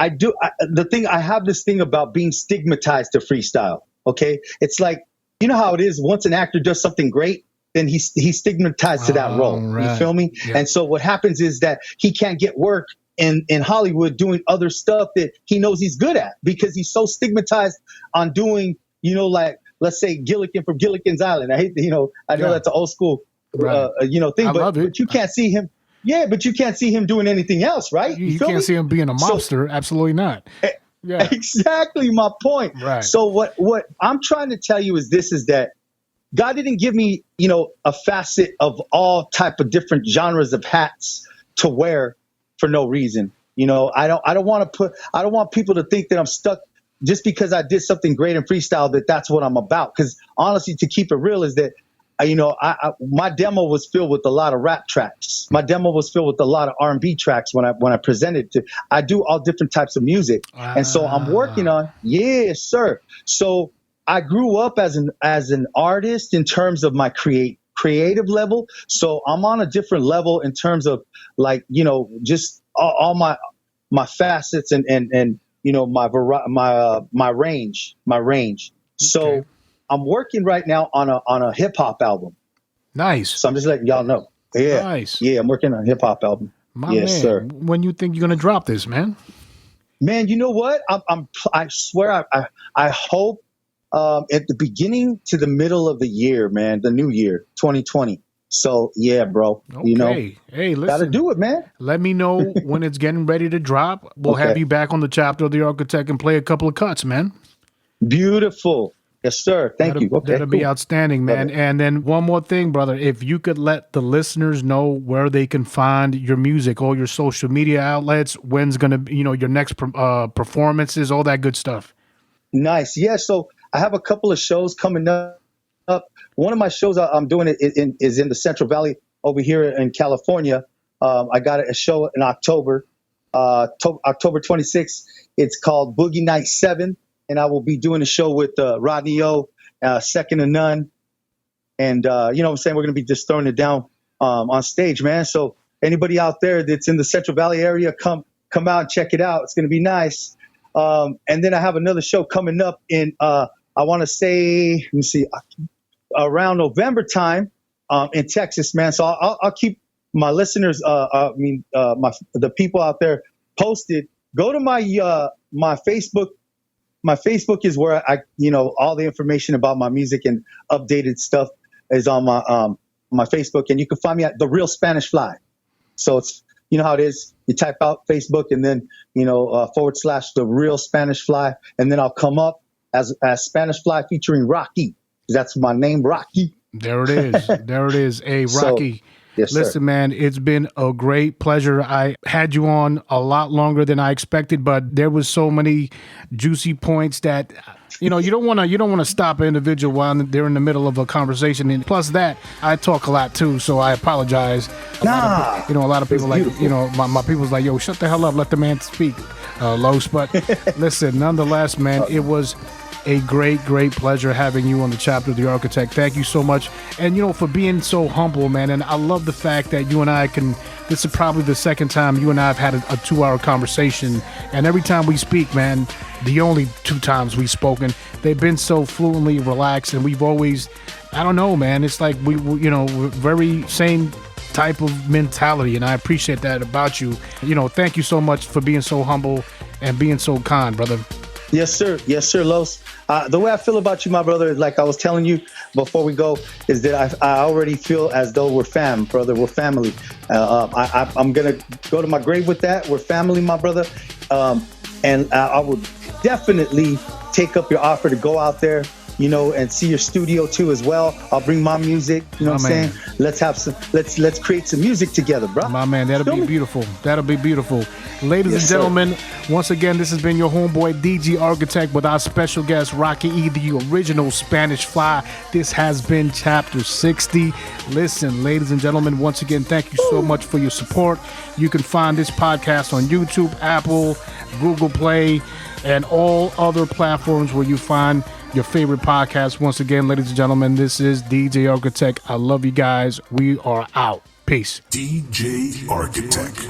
have this thing about being stigmatized to freestyle. Okay. It's like, you know how it is. Once an actor does something great, then he's stigmatized to that role. Right. You feel me? Yeah. And so what happens is that he can't get work in Hollywood doing other stuff that he knows he's good at, because he's so stigmatized on doing, like, let's say Gilligan from Gilligan's Island. I hate, I know that's an old school, thing, but you can't see him. Yeah, but you can't see him doing anything else, right? You can't see him being a mobster. Absolutely not. Yeah. Exactly my point. Right. So what I'm trying to tell you is that God didn't give me, a facet of all type of different genres of hats to wear for no reason. I don't want people to think that I'm stuck just because I did something great in freestyle, that's what I'm about. Because honestly, to keep it real is that, my demo was filled with a lot of rap tracks. My demo was filled with a lot of R&B tracks when I presented to. I do all different types of music, and so I'm working on. Yes, sir. So I grew up as an artist in terms of my creative level. So I'm on a different level in terms of like, just all my facets and my range. So Okay. I'm working right now on a hip hop album. Nice. So I'm just letting y'all know. Yeah. Nice. Yeah, I'm working on a hip hop album. My Yes, man, sir. when you think you're gonna drop this, man? Man, you know what? I swear I hope at the beginning to the middle of the year, man, the new year, 2020. So yeah, bro. Okay. Hey, listen. Gotta do it, man. Let me know when it's getting ready to drop. We'll have Okay. you back on the chapter of the Architect and play a couple of cuts, man. Beautiful. Yes, sir. Thank you. Okay, That'll be cool. outstanding, man. Love it. And then one more thing, brother. If you could let the listeners know where they can find your music, all your social media outlets, when's gonna be, your next performances, all that good stuff. Nice. Yeah. So I have a couple of shows coming up. One of my shows I'm doing is in the Central Valley over here in California. I got a show in October, October 26th. It's called Boogie Night 7. And I will be doing a show with Rodney O, Second to None. And, you know what I'm saying? We're going to be just throwing it down on stage, man. So anybody out there that's in the Central Valley area, come out and check it out. It's going to be nice. And then I have another show coming up in, I want to say, let me see, around November time in Texas, man. So I'll keep my listeners, the people out there posted. Go to my Facebook. My Facebook is where all the information about my music and updated stuff is on my Facebook, and you can find me at The Real Spanish Fly. So it's, you know how it is. You type out Facebook and then, / The Real Spanish Fly. And then I'll come up as Spanish Fly featuring Rocky. That's my name, Rocky. There it is. There it is. Hey, Rocky. Yes, sir. Listen, man, it's been a great pleasure. I had you on a lot longer than I expected, but there was so many juicy points that you don't want to stop an individual while they're in the middle of a conversation. And plus that, I talk a lot too, so I apologize. A lot of people like, my people's like, yo, shut the hell up, let the man speak, Los. But listen, nonetheless, man, it was a great pleasure having you on the chapter of the Architect. Thank you so much. And, for being so humble, man. And I love the fact that you and I this is probably the second time you and I have had a 2-hour conversation. And every time we speak, man, the only 2 times we've spoken, they've been so fluently relaxed. And we've always, I don't know, man, it's like we're very same type of mentality. And I appreciate that about you. Thank you so much for being so humble and being so kind, brother. Yes, sir. Yes, sir, Los. The way I feel about you, my brother, like I was telling you before we go, is that I already feel as though we're fam, brother. We're family. I'm going to go to my grave with that. We're family, my brother. And I would definitely take up your offer to go out there, and see your studio too as well. I'll bring my music, what I'm saying? Let's create some music together, bro. My man, that'll be beautiful. That'll be beautiful. Ladies and gentlemen, once again, this has been your homeboy DJ Architect with our special guest Rocky E, the original Spanish Fly. This has been chapter 60. Listen, ladies and gentlemen, once again, thank you so much for your support. You can find this podcast on YouTube, Apple, Google Play, and all other platforms where you find your favorite podcast. Once again, ladies and gentlemen, this is DJ Architect. I love you guys. We are out. Peace. DJ Architect.